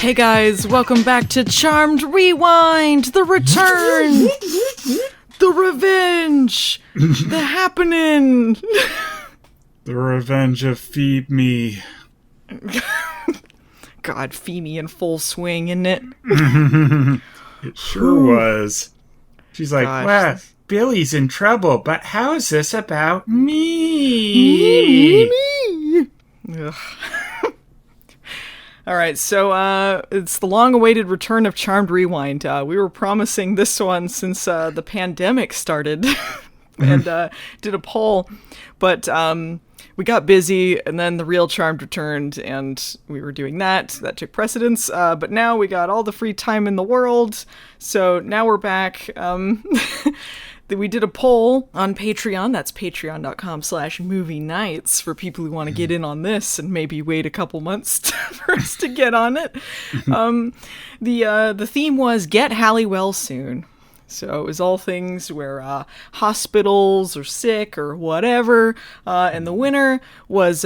Hey guys, welcome back to Charmed Rewind, the return, the revenge, the happening. The revenge of Phoebe. God, Phoebe in full swing, isn't it? It sure was. She's like, well, Billy's in trouble, but how is this about me? Ugh. All right, so it's the long-awaited return of Charmed Rewind. We were promising this one since the pandemic started and did a poll, but we got busy, and then the real Charmed returned, and we were doing that. That took precedence, but now we got all the free time in the world, so now we're back. We did a poll on Patreon. That's patreon.com/movie nights for people who want to get in on this and maybe wait a couple months for us to get on it. The theme was Get Hallie Well Soon. So it was all things where hospitals or sick or whatever. And the winner was...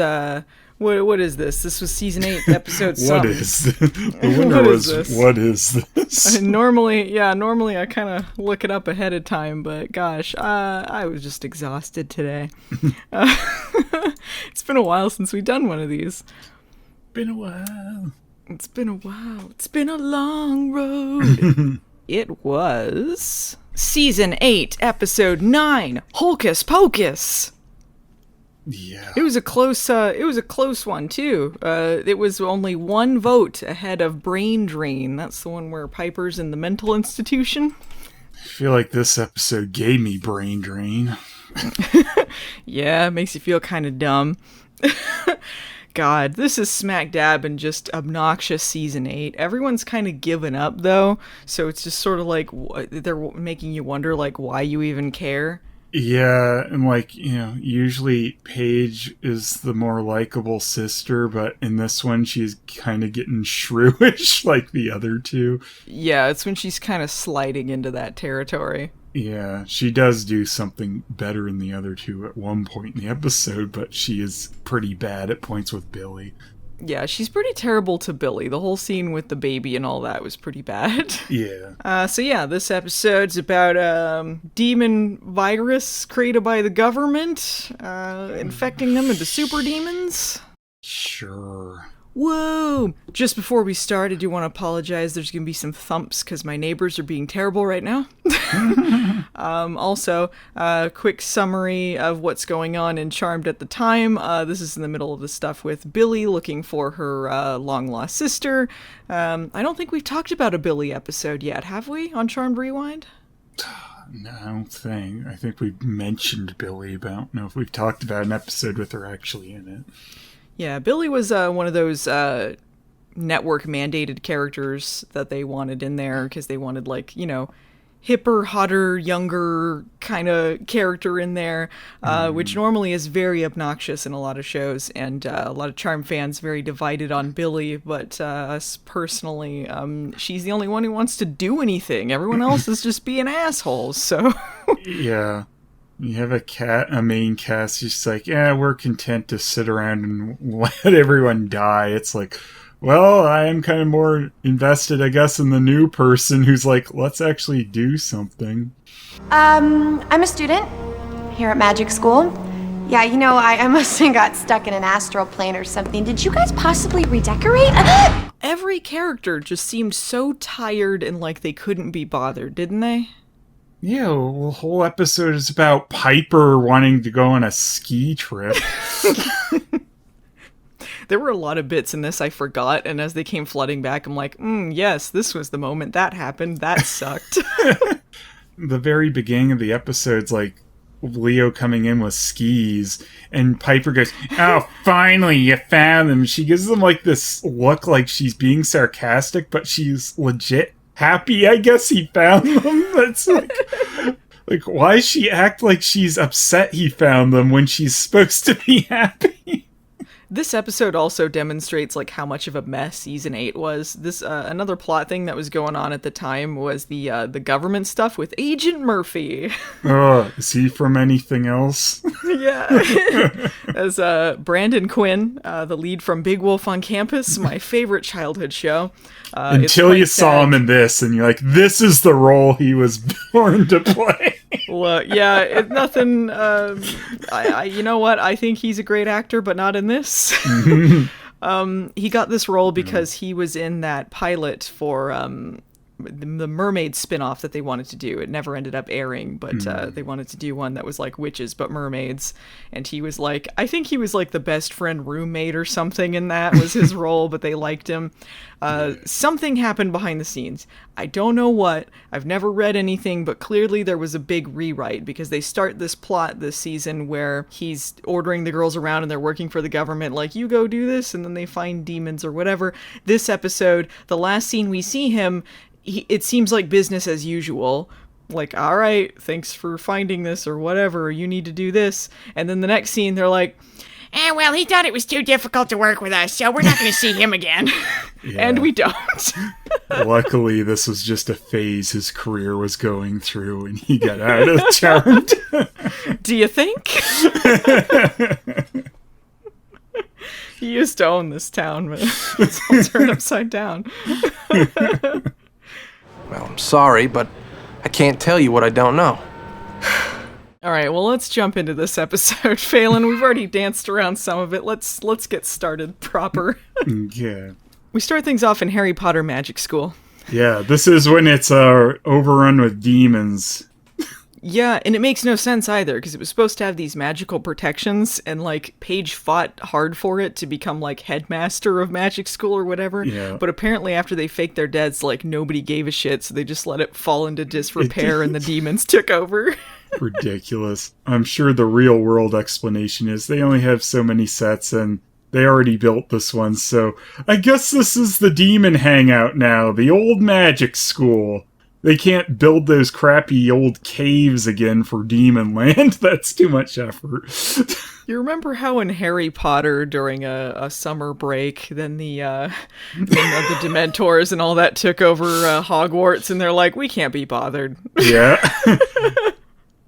What is this? This was season 8, episode something. What is this? The winner was, what is this? Normally I kind of look it up ahead of time, but gosh, I was just exhausted today. It's been a while since we've done one of these. Been a while. It's been a while. It's been a long road. It was season 8, episode 9, Hulkus Pocus. Yeah. It was a close one too. It was only one vote ahead of Brain Drain. That's the one where Piper's in the mental institution. I feel like this episode gave me brain drain. Yeah, it makes you feel kind of dumb. God, this is smack dab in just obnoxious season 8. Everyone's kind of given up though, so it's just sort of like they're making you wonder like why you even care. Yeah, and like, usually Paige is the more likable sister, but in this one she's kind of getting shrewish like the other two. Yeah, it's when she's kind of sliding into that territory. Yeah, she does do something better in the other two at one point in the episode, but she is pretty bad at points with Billy. Yeah, she's pretty terrible to Billy. The whole scene with the baby and all that was pretty bad. Yeah. So this episode's about a demon virus created by the government, infecting them into super demons. Sure. Whoa! Just before we start, I do want to apologize. There's going to be some thumps because my neighbors are being terrible right now. Also, quick summary of what's going on in Charmed at the time. This is in the middle of the stuff with Billy looking for her long-lost sister. I don't think we've talked about a Billy episode yet, have we, on Charmed Rewind? No, I don't think. I think we've mentioned Billy, but I don't know if we've talked about an episode with her actually in it. Yeah, Billy was one of those network-mandated characters that they wanted in there because they wanted, like, hipper, hotter, younger kind of character in there, which normally is very obnoxious in a lot of shows, and a lot of Charm fans very divided on Billy, but us personally, she's the only one who wants to do anything. Everyone else is just being assholes, so... Yeah. You have a main cast just like, yeah, we're content to sit around and let everyone die. It's like, well, I am kind of more invested, I guess, in the new person who's like, let's actually do something. I'm a student here at Magic School. Yeah, I must have got stuck in an astral plane or something. Did you guys possibly redecorate? Every character just seemed so tired and like they couldn't be bothered, didn't they? Yeah, well, the whole episode is about Piper wanting to go on a ski trip. There were a lot of bits in this I forgot, and as they came flooding back, I'm like, yes, this was the moment that happened. That sucked. The very beginning of the episode's like Leo coming in with skis, and Piper goes, oh, finally, you found them. She gives them like this look like she's being sarcastic, but she's legit happy, I guess he found them. That's like, why does she act like she's upset he found them when she's supposed to be happy? This episode also demonstrates like how much of a mess season 8 was. This another plot thing that was going on at the time was the government stuff with Agent Murphy. Is he from anything else? Yeah. As Brandon Quinn, the lead from Big Wolf on Campus, my favorite childhood show. Until you saw him in this, and you're like, this is the role he was born to play. Well, yeah, nothing. You know what? I think he's a great actor, but not in this. He got this role because he was in that pilot for the mermaid spin-off that they wanted to do. It never ended up airing, but they wanted to do one that was like witches but mermaids, and he was like, I think he was like the best friend roommate or something, and that was his role, but they liked him. Something happened behind the scenes. I don't know what. I've never read anything, but clearly there was a big rewrite, because they start this plot this season where he's ordering the girls around and they're working for the government, like, you go do this, and then they find demons or whatever. This episode, the last scene we see him, it seems like business as usual. Like, all right, thanks for finding this or whatever, you need to do this. And then the next scene, they're like, well, he thought it was too difficult to work with us, so we're not going to see him again. Yeah. And we don't. Luckily, this was just a phase his career was going through, and he got out of Charmed. Do you think? He used to own this town, but it's all turned upside down. Well, I'm sorry, but I can't tell you what I don't know. All right, well, let's jump into this episode. Phelan, we've already danced around some of it. Let's get started proper. Yeah. We start things off in Harry Potter Magic School. Yeah, this is when it's overrun with demons. Yeah, and it makes no sense either, because it was supposed to have these magical protections, and, like, Paige fought hard for it to become, like, headmaster of magic school or whatever. Yeah. But apparently after they faked their deaths, like, nobody gave a shit, so they just let it fall into disrepair, and the demons took over. Ridiculous. I'm sure the real world explanation is they only have so many sets, and they already built this one, so I guess this is the demon hangout now, the old magic school. They can't build those crappy old caves again for Demon Land. That's too much effort. You remember how in Harry Potter during a summer break, then the Dementors and all that took over Hogwarts, and they're like, we can't be bothered. Yeah.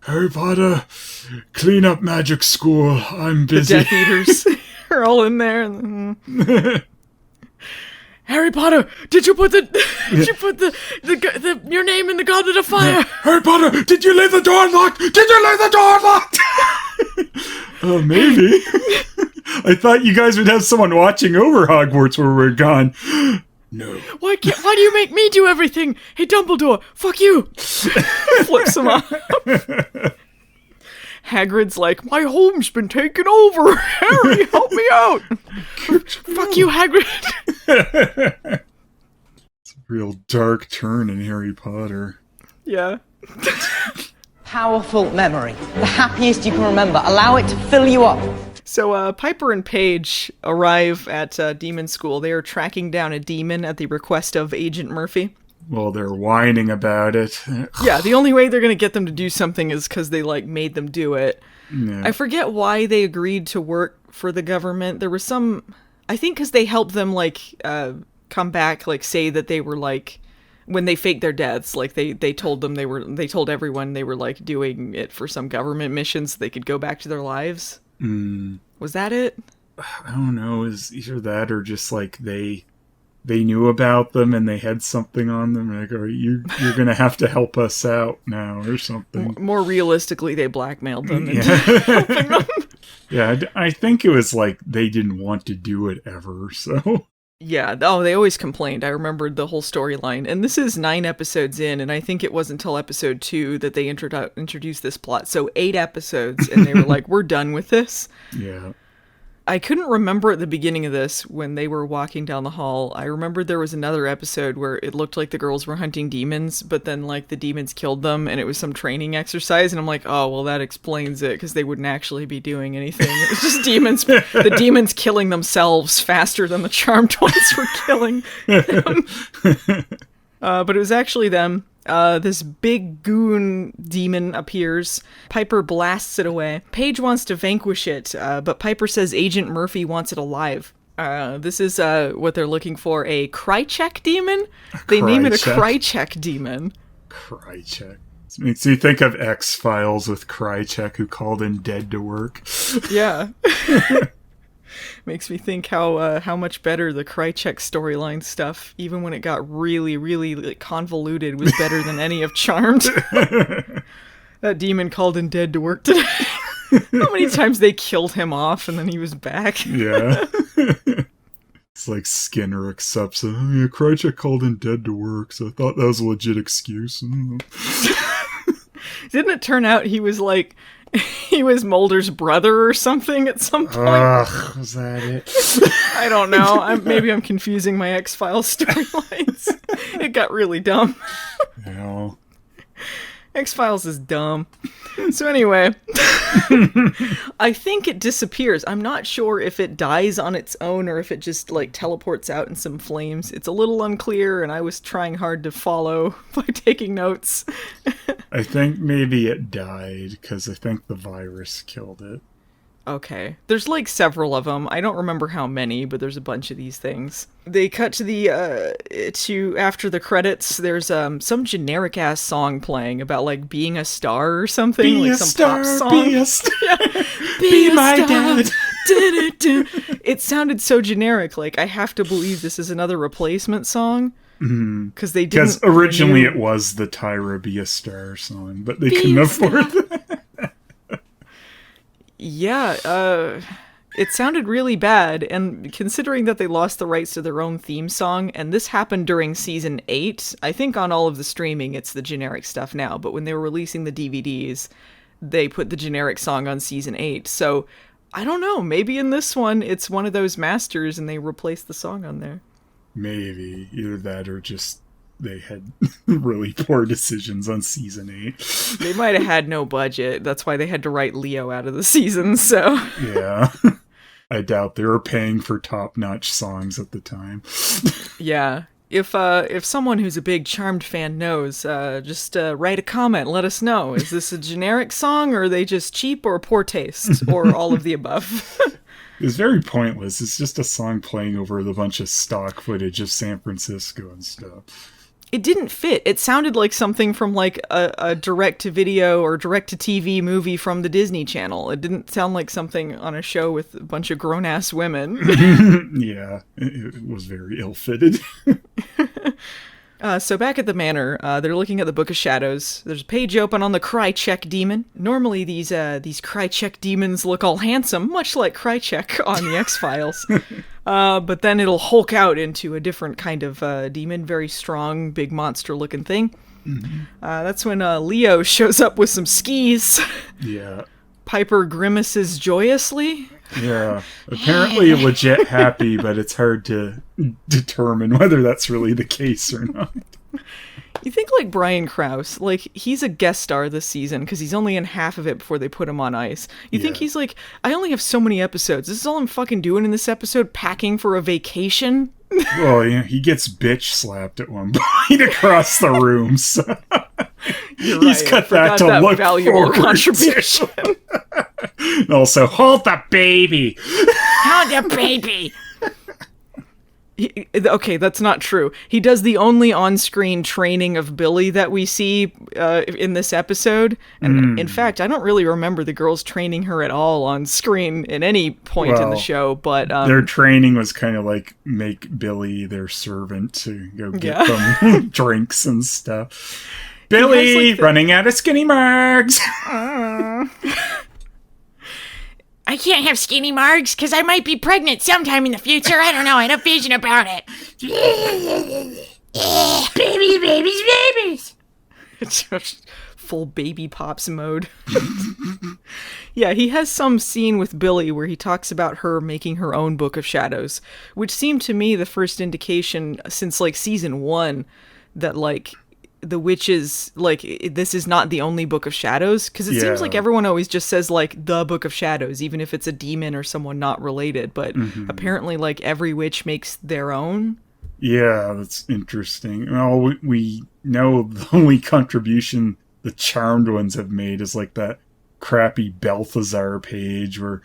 Harry Potter, clean up magic school. I'm busy. The Death Eaters are all in there. Harry Potter, did you put your name in the Goblet of Fire? Harry Potter, did you leave the door unlocked? Did you leave the door unlocked? Oh, maybe. I thought you guys would have someone watching over Hogwarts where we're gone. No. Why do you make me do everything? Hey, Dumbledore, fuck you. Flips him off. Hagrid's like, my home's been taken over. Harry, help me out. Fuck you, Hagrid. It's a real dark turn in Harry Potter. Yeah. Powerful memory. The happiest you can remember. Allow it to fill you up. So Piper and Paige arrive at Demon School. They are tracking down a demon at the request of Agent Murphy. Well, they're whining about it. Yeah, the only way they're going to get them to do something is because they, like, made them do it. Yeah. I forget why they agreed to work for the government. There was some... I think because they helped them, like, come back, like, say that they were, like... When they faked their deaths, like, they told them they told everyone they were, like, doing it for some government mission so they could go back to their lives. Was that it? I don't know. Is either that or just, like, they knew about them and they had something on them. Like, oh, you're going to have to help us out now or something. More realistically, they blackmailed them into helping them. Yeah, I think it was like they didn't want to do it ever, so... Yeah, they always complained. I remembered the whole storyline. And this is 9 episodes in, and I think it wasn't until episode 2 that they introduced this plot. So 8 episodes, and they were like, we're done with this. Yeah. I couldn't remember at the beginning of this when they were walking down the hall. I remembered there was another episode where it looked like the girls were hunting demons, but then, like, the demons killed them, and it was some training exercise, and I'm like, oh, well, that explains it, because they wouldn't actually be doing anything. It was just demons, the demons killing themselves faster than the charmed ones were killing them. But it was actually them. this big goon demon appears. Piper blasts it away. Paige wants to vanquish it, but Piper says Agent Murphy wants it alive. This is what they're looking for, a Krychek demon? They name it a Krychek demon. Krychek. It makes you think of X-Files with Krychek, who called in dead to work. Yeah. Makes me think how much better the Krychek storyline stuff, even when it got really, really like, convoluted, was better than any of Charmed. That demon called in dead to work today. How many times they killed him off and then he was back? Yeah. It's like Skinner accepts it. Yeah, Krychek called in dead to work, so I thought that was a legit excuse. Didn't it turn out he was like... He was Mulder's brother or something at some point? Ugh, was that it? I don't know. Maybe I'm confusing my X-Files storylines. It got really dumb. No. X-Files is dumb. So anyway, I think it disappears. I'm not sure if it dies on its own or if it just like teleports out in some flames. It's a little unclear, and I was trying hard to follow by taking notes. I think maybe it died because I think the virus killed it. Okay. There's like several of them. I don't remember how many, but there's a bunch of these things. They cut to the, to after the credits, there's some generic ass song playing about like being a star or something. Be like a some star, pop song. be a star. Yeah. Be my dad. It sounded so generic. Like, I have to believe this is another replacement song. Because they didn't. Because originally it was the Tyra Be a Star song, but they couldn't afford that. Yeah, it sounded really bad, and considering that they lost the rights to their own theme song, and this happened during season 8, I think on all of the streaming it's the generic stuff now, but when they were releasing the DVDs, they put the generic song on season 8, so I don't know, maybe in this one it's one of those masters and they replaced the song on there. Maybe. Either that or just they had really poor decisions on season 8. They might have had no budget. That's why they had to write Leo out of the season, so... Yeah. I doubt they were paying for top-notch songs at the time. Yeah. If someone who's a big Charmed fan knows, just write a comment, let us know. Is this a generic song, or are they just cheap or poor taste, or all of the above? It's very pointless. It's just a song playing over a bunch of stock footage of San Francisco and stuff. It didn't fit. It sounded like something from like a direct-to-video or direct-to-TV movie from the Disney Channel. It didn't sound like something on a show with a bunch of grown-ass women. Yeah, it was very ill-fitted. So back at the manor, they're looking at the Book of Shadows. There's a page open on the Krychek demon. Normally these Krychek demons look all handsome, much like Krychek on the X-Files. But then it'll hulk out into a different kind of demon, very strong, big monster-looking thing. Mm-hmm. That's when Leo shows up with some skis. Yeah. Piper grimaces joyously. Yeah, apparently legit happy, but it's hard to determine whether that's really the case or not. You think like Brian Krause, like he's a guest star this season because he's only in half of it before they put him on ice. You think he's like, I only have so many episodes. This is all I'm fucking doing in this episode, packing for a vacation? Well, yeah, he gets bitch slapped at one point across the room, so You're he's right, cut back to that look valuable forward contribution. to. And also, hold the baby! Hold the baby! Okay, that's not true. He does the only on-screen training of Billy that we see in this episode. And in fact, I don't really remember the girls training her at all on screen at any point in the show. But their training was kind of like make Billy their servant to go get them drinks and stuff. Billy, running out of skinny margs! I can't have skinny margs because I might be pregnant sometime in the future. I don't know. I had a vision about it. Babies. It's just full baby pops mode. Yeah, he has some scene with Billy where he talks about her making her own Book of Shadows, which seemed to me the first indication since like season 1 that like the witches, like, this is not the only Book of Shadows, because it seems like everyone always just says, like, the Book of Shadows, even if it's a demon or someone not related, but apparently, like, every witch makes their own. Yeah, that's interesting. Well, we know the only contribution the Charmed ones have made is like that crappy Balthazar page where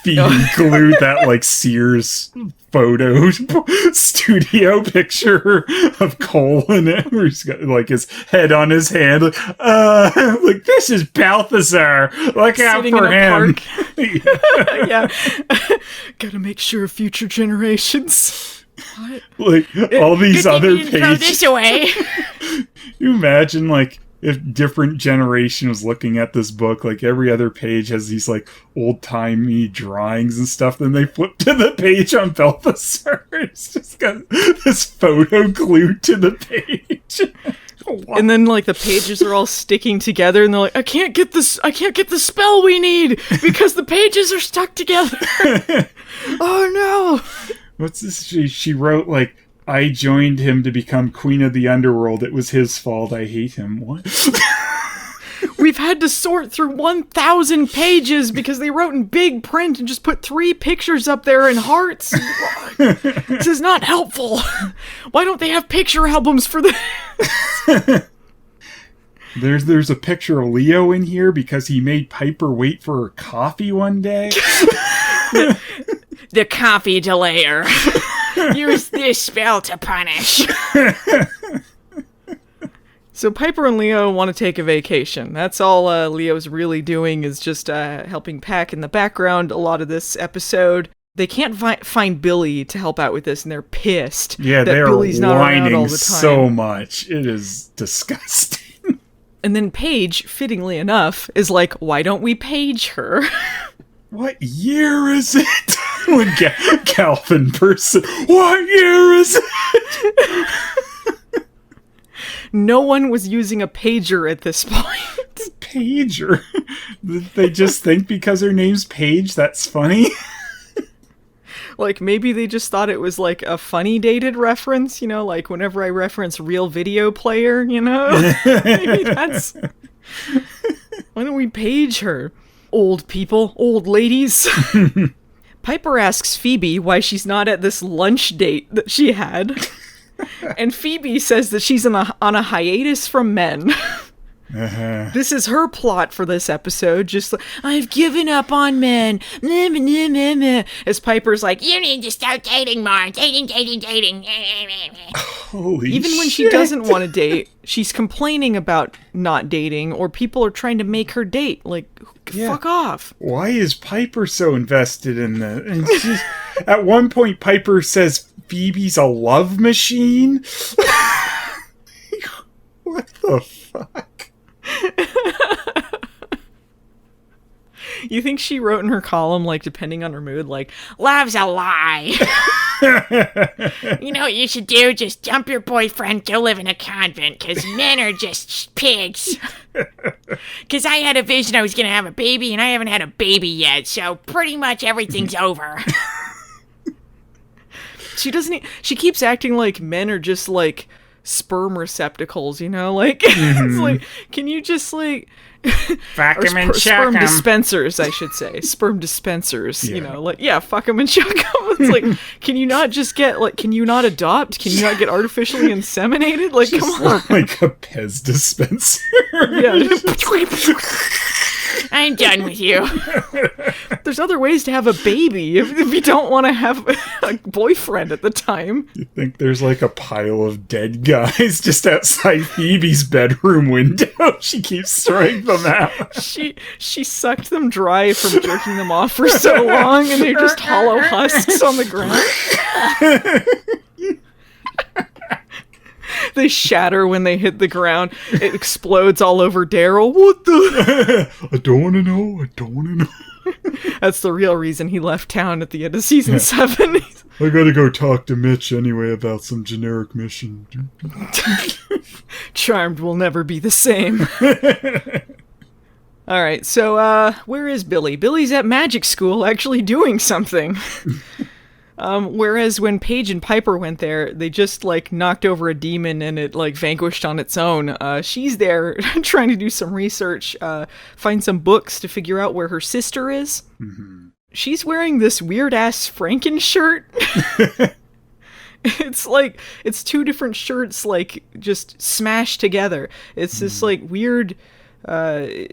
Phoebe glued that like Sears photo studio picture of Cole in it, where he's got like his head on his hand, like this is Balthazar. Look out Sitting for in a him. park. Yeah. Gotta make sure future generations. What? Like all these Good thing other you didn't throw pages. this away. You imagine like if different generation was looking at this book, like every other page has these like old-timey drawings and stuff, then they flip to the page on Balthazar. It's just got this photo glued to the page. And then like the pages are all sticking together and they're like, I can't get the spell we need because the pages are stuck together. Oh no. What's this? She wrote like, I joined him to become queen of the underworld. It was his fault. I hate him. What? We've had to sort through 1,000 pages because they wrote in big print and just put 3 pictures up there in hearts. This is not helpful. Why don't they have picture albums for this? There's a picture of Leo in here because he made Piper wait for her coffee one day. The coffee delayer. Use this spell to punish. So Piper and Leo want to take a vacation. That's all Leo's really doing is just helping pack in the background a lot of this episode. They can't find Billy to help out with this, and they're pissed. Yeah, that they're Billy's not around all whining the time. so much. It is disgusting. And then Paige, fittingly enough, is like, why don't we page her? What year is it? When Calvin person. What year is it? No one was using a pager at this point. Pager. They just think because her name's Paige, that's funny. Like, maybe they just thought it was, like, a funny dated reference, you know? Like, whenever I reference Real Video Player, you know? Maybe that's... Why don't we page her? Old people, old ladies. Piper asks Phoebe why she's not at this lunch date that she had. And Phoebe says that she's on a hiatus from men. This is her plot for this episode. Just like, I've given up on men. As Piper's like, You need to start dating more. Dating. Holy even when she doesn't want to date, she's complaining about not dating, or people are trying to make her date. Like, fuck off. Why is Piper so invested in that? And at one point, Piper says Phoebe's a love machine. What the fuck? You think she wrote in her column, like, depending on her mood, like, Love's a lie. You know what you should do? Just dump your boyfriend, go live in a convent, because men are just pigs. Because I had a vision I was going to have a baby, and I haven't had a baby yet, so pretty much everything's over. She keeps acting like men are just, like, sperm receptacles, you know? Like, it's like, can you just, like... Fuck him and chuck sperm him. dispensers, I should say. Sperm dispensers, you know? Like, yeah, fuck them and chuck them. It's like, can you not just get, like, can you not adopt? Can you not get artificially inseminated? Like, come on. Like a Pez dispenser. Yeah. I'm done with you. There's other ways to have a baby if you don't want to have a boyfriend at the time. You think there's like a pile of dead guys just outside Phoebe's bedroom window? She keeps throwing them out. She sucked them dry from jerking them off for so long, and they're just hollow husks on the ground. They shatter when they hit the ground. It explodes all over Daryl. What the? I don't want to know. That's the real reason he left town at the end of season 7. I gotta go talk to Mitch anyway about some generic mission. Charmed will never be the same. All right, so where is Billy? Billy's at magic school actually doing something. Whereas when Paige and Piper went there, they just, like, knocked over a demon and it, like, vanquished on its own. She's there trying to do some research, find some books to figure out where her sister is. Mm-hmm. She's wearing this weird-ass Franken shirt. It's like, it's two different shirts, like, just smashed together. It's this, like, weird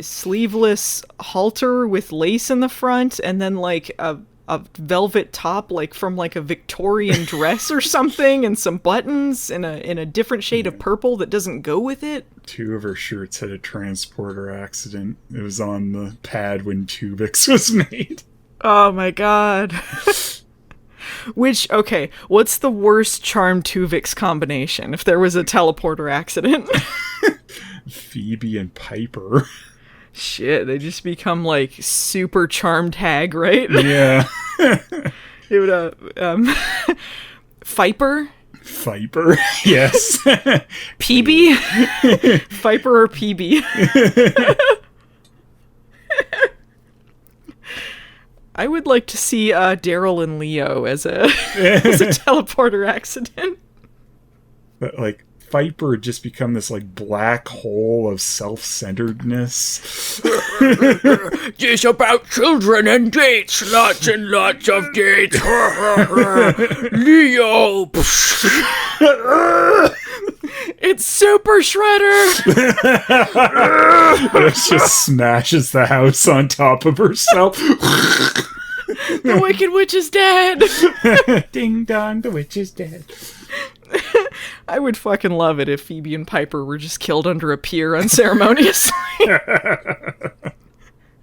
sleeveless halter with lace in the front, and then, like, a velvet top, like, from, like, a Victorian dress or something, and some buttons in a different shade of purple that doesn't go with it. Two of her shirts had a transporter accident. It was on the pad when Tuvix was made. Oh, my God. Which, okay, what's the worst Charm Tuvix combination if there was a teleporter accident? Phoebe and Piper. Shit, they just become, like, super charmed hag, right? Yeah. It would, Viper? Viper, yes. Phoebe? Viper or Phoebe? I would like to see Daryl and Leo as a teleporter accident. But, like, Viper had just become this, like, black hole of self-centeredness. Just about children and dates. Lots and lots of dates. Leo. It's Super Shredder. It just smashes the house on top of herself. The Wicked Witch is dead. Ding dong, the witch is dead. I would fucking love it if Phoebe and Piper were just killed under a pier unceremoniously.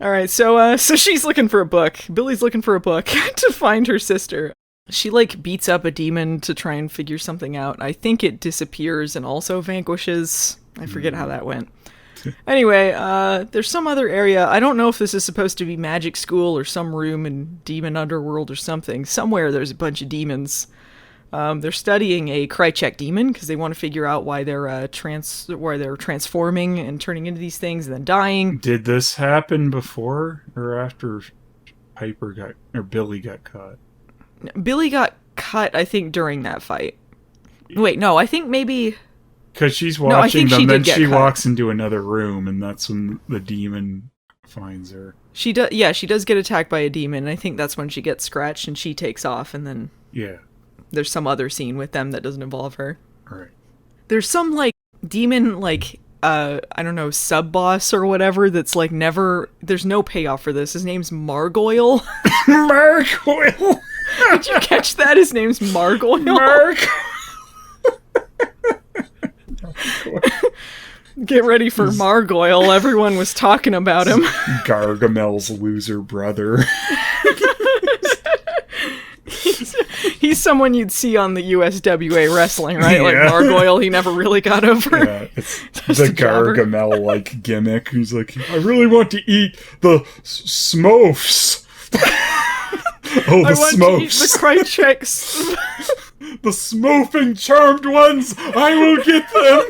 Alright, so she's looking for a book. Billy's looking for a book to find her sister. She, like, beats up a demon to try and figure something out. I think it disappears and also vanquishes. I forget how that went. Anyway, there's some other area. I don't know if this is supposed to be magic school or some room in demon underworld or something. Somewhere there's a bunch of demons. They're studying a Krychek demon because they want to figure out why they're transforming and turning into these things and then dying. Did this happen before or after Billy got caught? Billy got cut, I think, during that fight. Wait, no, I think maybe... Because she's watching them, then she cut. walks into another room, and that's when the demon finds her. She does get attacked by a demon, and I think that's when she gets scratched, and she takes off, and then... Yeah. There's some other scene with them that doesn't involve her. Right. There's some, like, demon, like, I don't know, sub-boss or whatever that's, like, never... There's no payoff for this. His name's Margoyle. Margoyle! Did you catch that? His name's Margoyle. Get ready for Margoyle. Everyone was talking about him. Gargamel's loser brother. He's someone you'd see on the USWA wrestling, right? Yeah. Like Margoyle, he never really got over. Yeah, it's the Gargamel like gimmick. He's like, I really want to eat the smofs. Oh, the smofs. Want to eat the Krycheks. The smofing charmed ones. I will get them.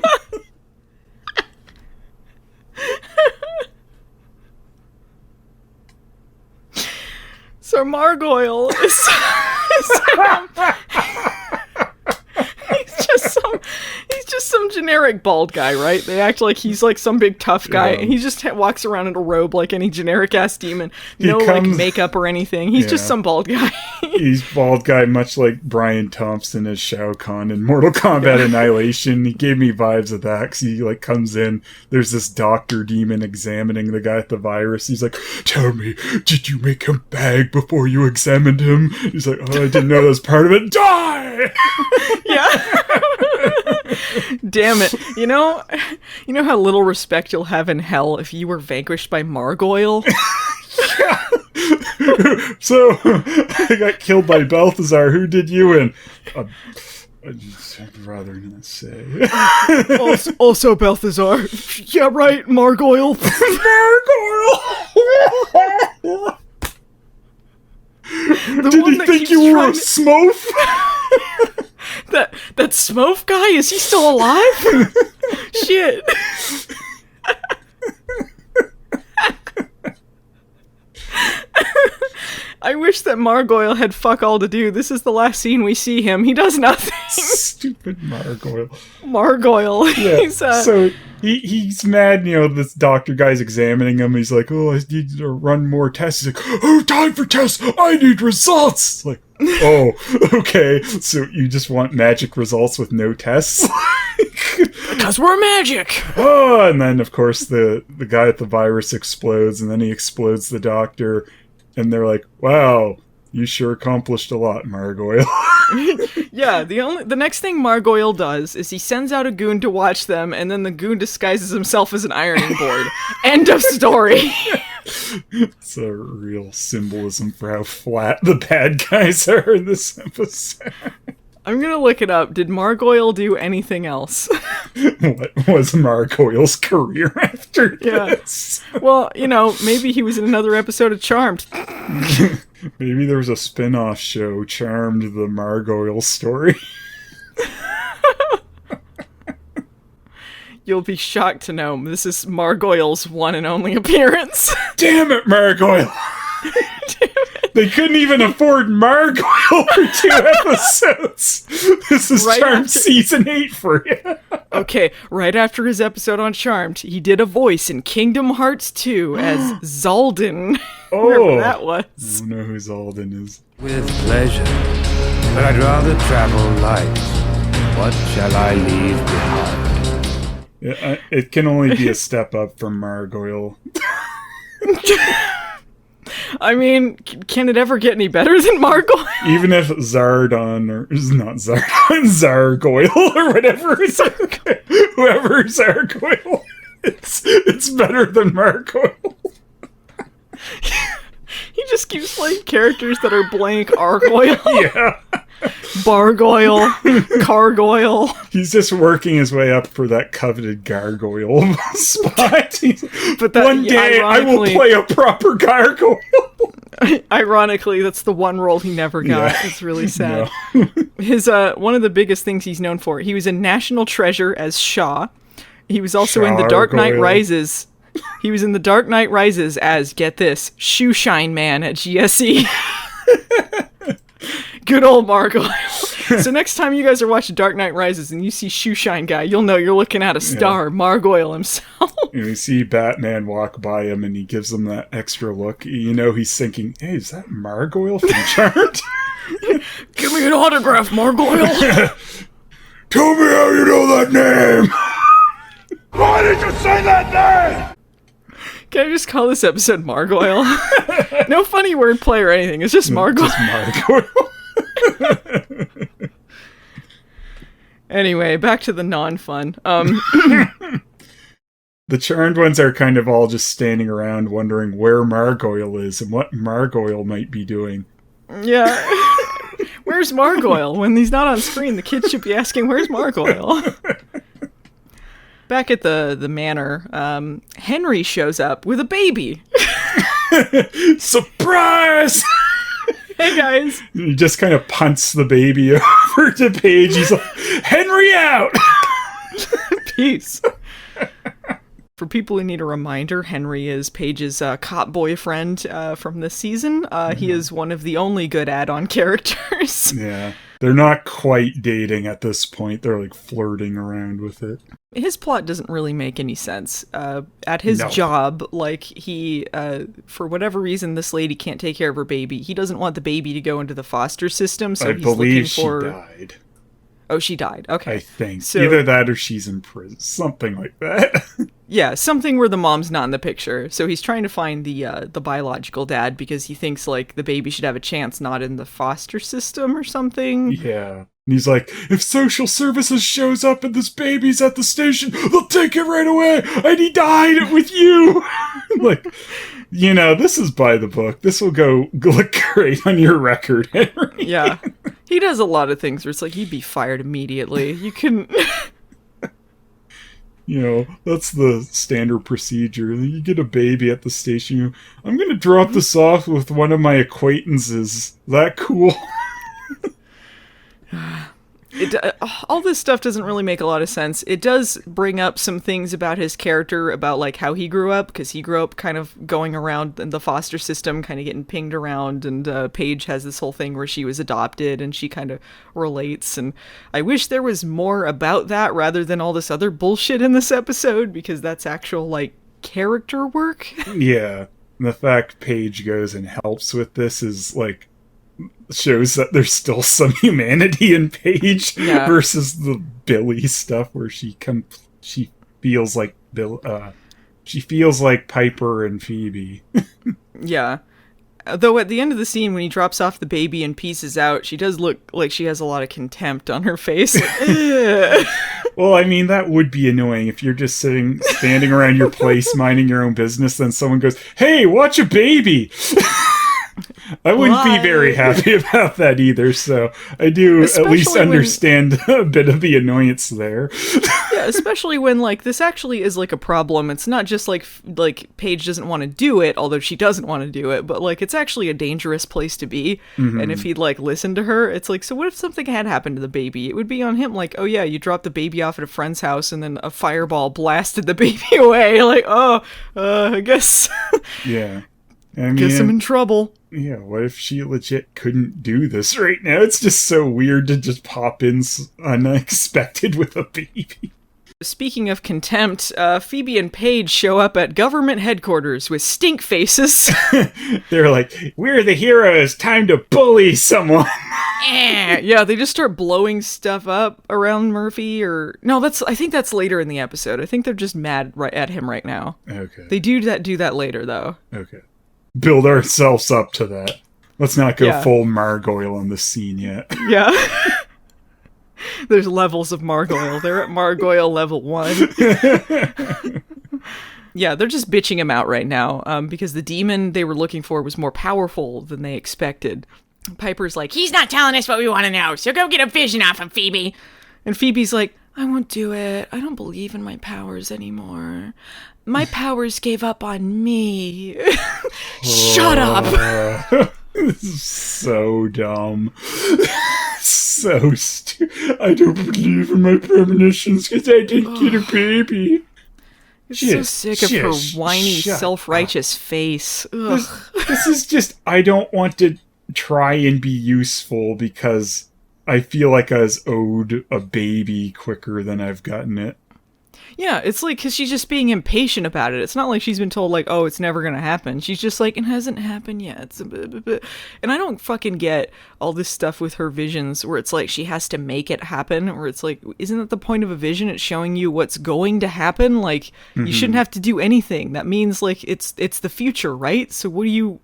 So Margoyle is he's just some generic bald guy, right? They act like he's like some big tough guy. Yeah. He just walks around in a robe like any generic ass demon. Like makeup or anything. He's just some bald guy. He's bald guy, much like Brian Thompson as Shao Kahn in Mortal Kombat Annihilation. He gave me vibes of that because he like comes in. There's this doctor demon examining the guy with the virus. He's like, "Tell me, did you make him bag before you examined him?" He's like, "Oh, I didn't know that was part of it." Die. Yeah. Damn it. You know how little respect you'll have in hell if you were vanquished by Margoyle? So, I got killed by Balthazar. Who did you in? I'd rather not say. Also Balthazar. Yeah, right, Margoyle. Margoyle! Did he think you were a Smof? That Smof guy? Is he still alive? Shit. I wish that Margoyle had fuck all to do. This is the last scene we see him. He does nothing. Stupid Margoyle. Margoyle. Yeah. So he's mad, this doctor guy's examining him. He's like, "Oh, I need to run more tests." He's like, "Oh, time for tests. I need results." It's like, Oh, okay. So you just want magic results with no tests? Because we're magic! Oh, and then, of course, the guy with the virus explodes, and then he explodes the doctor, and they're like, wow, you sure accomplished a lot, Margoyle. Yeah, the next thing Margoyle does is he sends out a goon to watch them, and then the goon disguises himself as an ironing board. End of story. It's a real symbolism for how flat the bad guys are in this episode. I'm gonna look it up. Did Margoyle do anything else? What was Margoyle's career after this? Well, maybe he was in another episode of Charmed. Maybe there was a spin-off show, Charmed, the Margoyle story. You'll be shocked to know this is Margoyle's one and only appearance. Damn it, Margoyle! They couldn't even afford Margoyle for 2 episodes. This is right Charmed Season 8 for you. Okay, right after his episode on Charmed, he did a voice in Kingdom Hearts 2 as Zaldin. Oh, wherever that was. I don't know who Zaldin is. With pleasure, but I'd rather travel light. What shall I leave behind? Yeah, it can only be a step up from Margoyle. I mean, can it ever get any better than Margoyle? Even if Zardon, or not Zardon, Zargoyle, or whatever, whoever Zargoyle, it's better than Margoyle. He just keeps playing characters that are blank Argoyle. Yeah. Bargoyle, Cargoyle. He's just working his way up for that coveted gargoyle spot. But one day I will play a proper gargoyle. Ironically, that's the one role he never got. Yeah. It's really sad. No. His one of the biggest things he's known for. He was in National Treasure as Shaw. He was also in The Dark Knight Rises. He was in The Dark Knight Rises as, get this, Shoeshine Man at GSE. Good old Margoyle. So next time you guys are watching Dark Knight Rises and you see Shoeshine Guy, you'll know you're looking at a star, Margoyle himself. And you see Batman walk by him and he gives him that extra look. You know he's thinking, hey, is that Margoyle from Charmed? Give me an autograph, Margoyle. Tell me how you know that name. Why did you say that name? Can I just call this episode Margoyle? No funny wordplay or anything. It's just Margoyle. Just Margoyle. Anyway, back to the non-fun. The Charmed ones are kind of all just standing around wondering where Margoyle is and what Margoyle might be doing. Yeah. Where's Margoyle? When he's not on screen, the kids should be asking, where's Margoyle? Back at the manor, Henry shows up with a baby. Surprise! Hey guys. He just kind of punts the baby over to Paige. He's like, Henry out! Peace. For people who need a reminder, Henry is Paige's cop boyfriend from this season. He is one of the only good add-on characters. Yeah. They're not quite dating at this point. They're like flirting around with it. His plot doesn't really make any sense. At his job, like he, for whatever reason, this lady can't take care of her baby. He doesn't want the baby to go into the foster system, so he's looking for... she died. Oh, she died. Okay. I think. So, either that or she's in prison. Something like that. Yeah, something where the mom's not in the picture. So he's trying to find the biological dad because he thinks, like, the baby should have a chance not in the foster system or something. Yeah. And he's like, if social services shows up and this baby's at the station, they'll take it right away. And he died with you. Like, you know, this is by the book. This will go look great on your record, Henry. Yeah. He does a lot of things where it's like, he'd be fired immediately. You couldn't... You know, that's the standard procedure. You get a baby at the station. I'm going to drop this off with one of my acquaintances. That cool? All this stuff doesn't really make a lot of sense. It does bring up some things about his character, about like how he grew up, because he grew up kind of going around in the foster system, kind of getting pinged around, and Paige has this whole thing where she was adopted and she kind of relates, and I wish there was more about that rather than all this other bullshit in this episode, because that's actual like character work. Yeah. And the fact Paige goes and helps with this is like shows that there's still some humanity in Paige versus the Billy stuff where she feels like she feels like Piper and Phoebe. Yeah. Though at the end of the scene, when he drops off the baby and pieces out, she does look like she has a lot of contempt on her face. Well, I mean, that would be annoying if you're just standing around your place, minding your own business, then someone goes, "Hey, watch a baby!" I wouldn't be very happy about that either, so I do at least understand a bit of the annoyance there. Yeah, especially when, like, this actually is, like, a problem. It's not just, like Paige doesn't want to do it, although she doesn't want to do it, but, like, it's actually a dangerous place to be. Mm-hmm. And if he'd, like, listened to her, it's like, so what if something had happened to the baby? It would be on him, like, oh yeah, you dropped the baby off at a friend's house and then a fireball blasted the baby away. Like, I guess... Yeah. I mean, guess I'm in trouble. Yeah, what if she legit couldn't do this right now? It's just so weird to just pop in unexpected with a baby. Speaking of contempt, Phoebe and Paige show up at government headquarters with stink faces. They're like, "We're the heroes, time to bully someone." Yeah, they just start blowing stuff up around Murphy, no, I think that's later in the episode. I think they're just mad at him right now. Okay. They do that later, though. Okay. Build ourselves up to that. Let's not go full Margoyle on the scene yet. Yeah. There's levels of Margoyle. They're at Margoyle level 1. Yeah, they're just bitching him out right now because the demon they were looking for was more powerful than they expected. Piper's like, he's not telling us what we want to know, so go get a vision off him, Phoebe. And Phoebe's like, I won't do it. I don't believe in my powers anymore. My powers gave up on me. Shut up. This is so dumb. So stupid. I don't believe in my premonitions because I didn't get a baby. I'm so sick of her whiny, self-righteous face. This is just, I don't want to try and be useful because I feel like I was owed a baby quicker than I've gotten it. Yeah, it's like, because she's just being impatient about it. It's not like she's been told, like, oh, it's never going to happen. She's just like, it hasn't happened yet. And I don't fucking get all this stuff with her visions where it's like she has to make it happen. Or it's like, isn't that the point of a vision? It's showing you what's going to happen. Like, you shouldn't have to do anything. That means, like, it's the future, right? So what do you...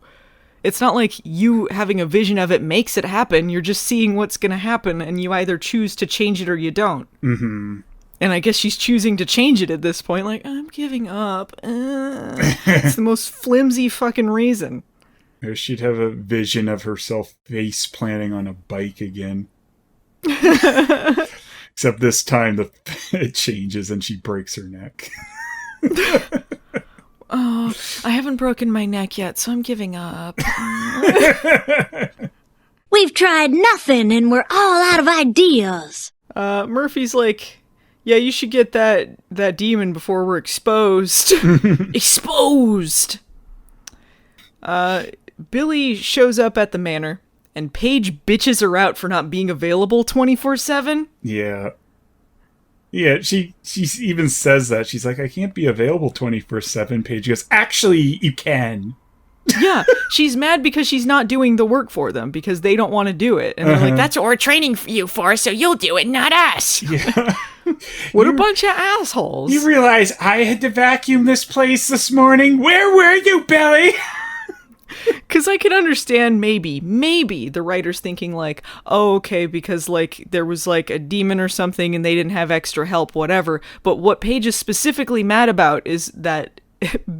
It's not like you having a vision of it makes it happen. You're just seeing what's going to happen, and you either choose to change it or you don't. Mm-hmm. And I guess she's choosing to change it at this point. Like, I'm giving up. It's the most flimsy fucking reason. She'd have a vision of herself face planting on a bike again. Except this time it changes and she breaks her neck. Oh, I haven't broken my neck yet, so I'm giving up. We've tried nothing and we're all out of ideas. Murphy's like, yeah, you should get that demon before we're exposed. Exposed! Billy shows up at the manor, and Paige bitches her out for not being available 24/7. Yeah. Yeah, she even says that. She's like, I can't be available 24/7. Paige goes, actually, you can. Yeah, she's mad because she's not doing the work for them because they don't want to do it. And they're like, that's what we're training you for, so you'll do it, not us. Yeah. What a bunch of assholes. You realize I had to vacuum this place this morning? Where were you, Billy? Because I can understand maybe the writer's thinking like, oh, okay, because like there was like a demon or something and they didn't have extra help, whatever. But what Paige is specifically mad about is that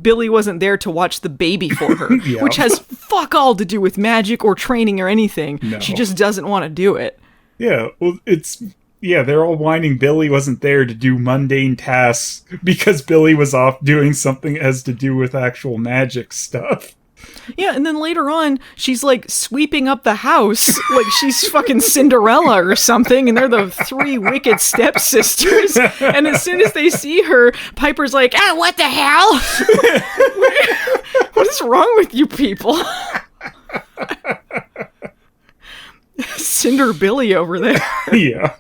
Billy wasn't there to watch the baby for her, Yeah. which has fuck all to do with magic or training or anything. No. She just doesn't want to do it. Yeah, well, they're all whining Billy wasn't there to do mundane tasks because Billy was off doing something that has to do with actual magic stuff. Yeah, and then later on, she's like sweeping up the house like she's fucking Cinderella or something, and they're the three wicked stepsisters. And as soon as they see her, Piper's like, Oh, what the hell? what is wrong with you people? Cinder Billy over there. Yeah.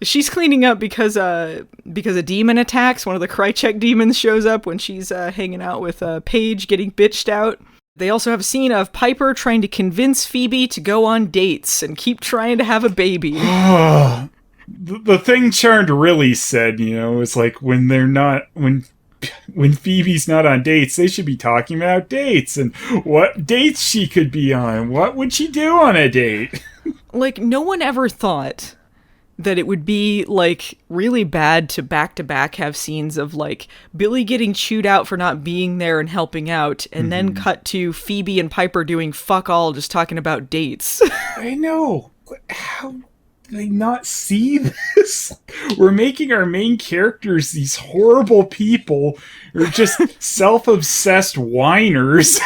She's cleaning up because a demon attacks. One of the Krychek demons shows up when she's hanging out with Paige getting bitched out. They also have a scene of Piper trying to convince Phoebe to go on dates and keep trying to have a baby. The thing Charmed really said, is like when Phoebe's not on dates, they should be talking about dates and what dates she could be on. What would she do on a date? Like, no one ever thought that it would be, like, really bad to back have scenes of, like, Billy getting chewed out for not being there and helping out, and then cut to Phoebe and Piper doing fuck all, just talking about dates. I know. How do they not see this? We're making our main characters these horrible people who are just self-obsessed whiners.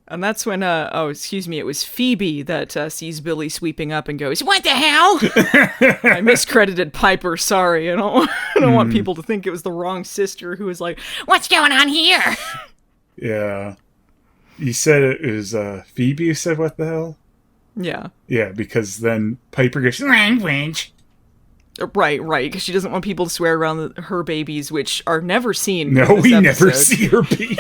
And that's when, it was Phoebe that sees Billy sweeping up and goes, "What the hell?" I miscredited Piper, sorry. I don't want people to think it was the wrong sister who was like, "What's going on here?" Yeah. You said it was Phoebe who said, "What the hell?" Yeah. Yeah, because then Piper goes, "Language." Right, because she doesn't want people to swear around her babies, which are never seen. No, we never see her baby.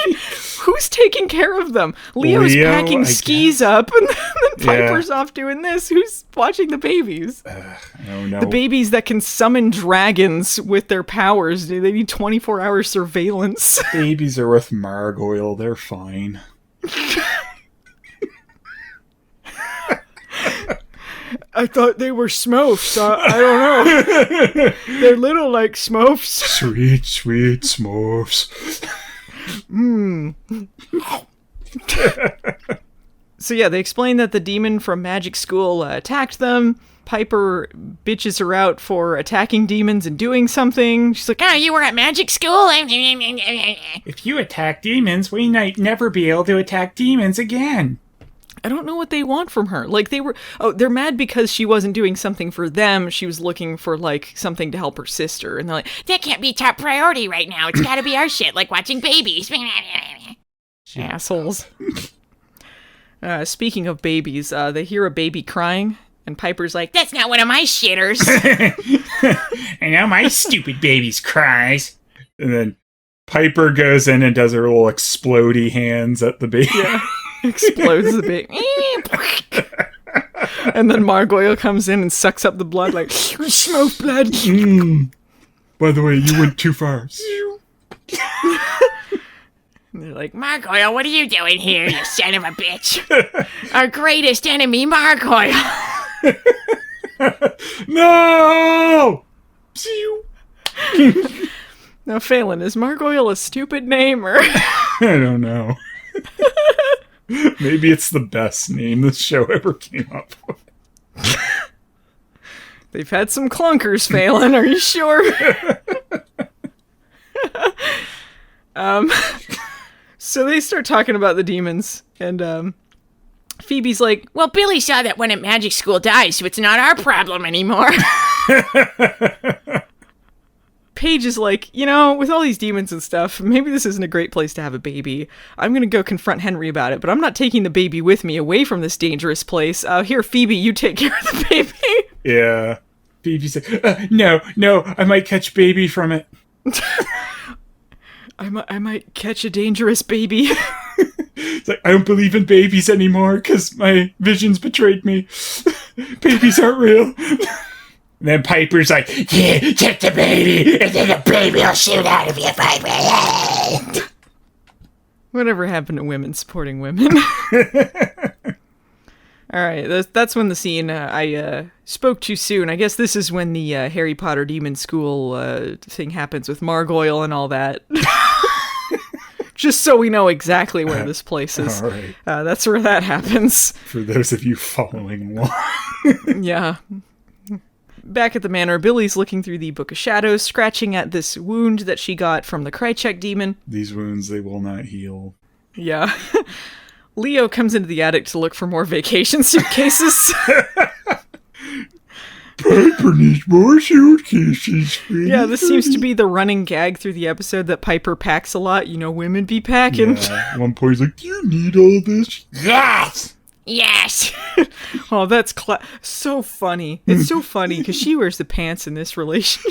Who's taking care of them? Leo's packing skis up, and then Piper's off doing this. Who's watching the babies? I don't know. The babies that can summon dragons with their powers. Do they need 24-hour surveillance? Babies are with Margoyle. They're fine. I thought they were Smurfs. I don't know. They're little like Smurfs. Sweet, sweet Smurfs. So yeah, they explain that the demon from magic school attacked them. Piper bitches her out for attacking demons and doing something. She's like, you were at magic school? If you attack demons, we might never be able to attack demons again. I don't know what they want from her. Like, they're mad because she wasn't doing something for them. She was looking for, like, something to help her sister. And they're like, that can't be top priority right now. It's gotta be our shit, like watching babies. Assholes. Speaking of babies, they hear a baby crying, and Piper's like, that's not one of my shitters. I know my stupid baby's cries. And then Piper goes in and does her little explodey hands at the baby. Yeah. Explodes the baby. And then Margoyle comes in and sucks up the blood like, smoke blood. By the way, you went too far. And they're like, Margoyle, what are you doing here, you son of a bitch? Our greatest enemy, Margoyle. No! Now, Phelan, is Margoyle a stupid name, or? I don't know. Maybe it's the best name this show ever came up with. They've had some clunkers, Phelan, are you sure? So they start talking about the demons, and Phoebe's like, well, Billy saw that one at magic school died, so it's not our problem anymore. Paige is like, with all these demons and stuff, maybe this isn't a great place to have a baby. I'm going to go confront Henry about it, but I'm not taking the baby with me away from this dangerous place. Here, Phoebe, you take care of the baby. Yeah. Phoebe's like, no, I might catch baby from it. I might catch a dangerous baby. It's like, I don't believe in babies anymore because my visions betrayed me. Babies aren't real. And then Piper's like, yeah, take the baby, and then the baby will shoot out of you, Piper. Whatever happened to women supporting women? All right, that's when the scene I spoke too soon. I guess this is when the Harry Potter Demon School thing happens with Margoyle and all that. Just so we know exactly where this place is. All right. That's where that happens. For those of you following along. Yeah. Back at the manor, Billy's looking through the Book of Shadows, scratching at this wound that she got from the Krychek demon. These wounds, they will not heal. Yeah. Leo comes into the attic to look for more vacation suitcases. Piper needs more suitcases. Yeah, this seems to be the running gag through the episode that Piper packs a lot. Women be packing. Yeah. One point he's like, do you need all this? Yes! Yes! Oh, that's so funny. It's so funny because she wears the pants in this relationship.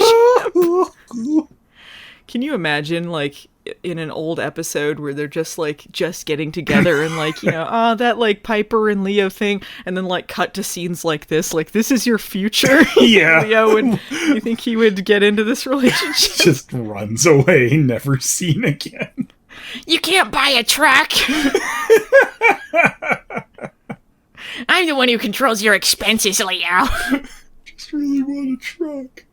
Can you imagine, like, in an old episode where they're just getting together and that like Piper and Leo thing, and then like cut to scenes like this is your future. Yeah. You think he would get into this relationship? Just runs away, never seen again. You can't buy a truck. I'm the one who controls your expenses, Leo. Just really want a truck.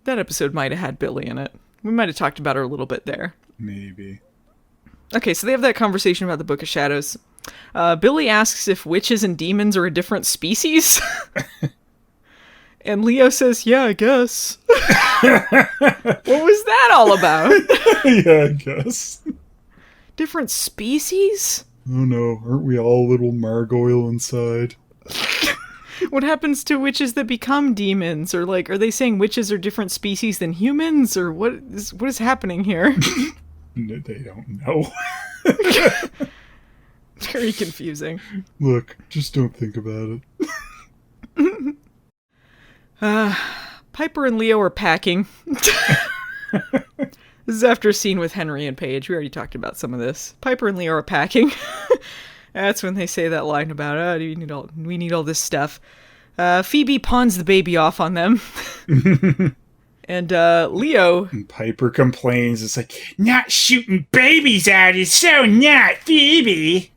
That episode might have had Billy in it. We might have talked about her a little bit there. Maybe. Okay, so they have that conversation about the Book of Shadows. Billy asks if witches and demons are a different species. And Leo says, yeah, I guess. What was that all about? Yeah, I guess. Different species? Oh no, aren't we all little Margoyle inside? What happens to witches that become demons? Or are they saying witches are different species than humans? Or what is happening here? No, they don't know. Very confusing. Look, just don't think about it. Piper and Leo are packing. This is after a scene with Henry and Paige. We already talked about some of this. Piper and Leo are packing. That's when they say that line about, we need all this stuff. Phoebe pawns the baby off on them. And Leo... And Piper complains, it's like, not shooting babies out is so not, Phoebe.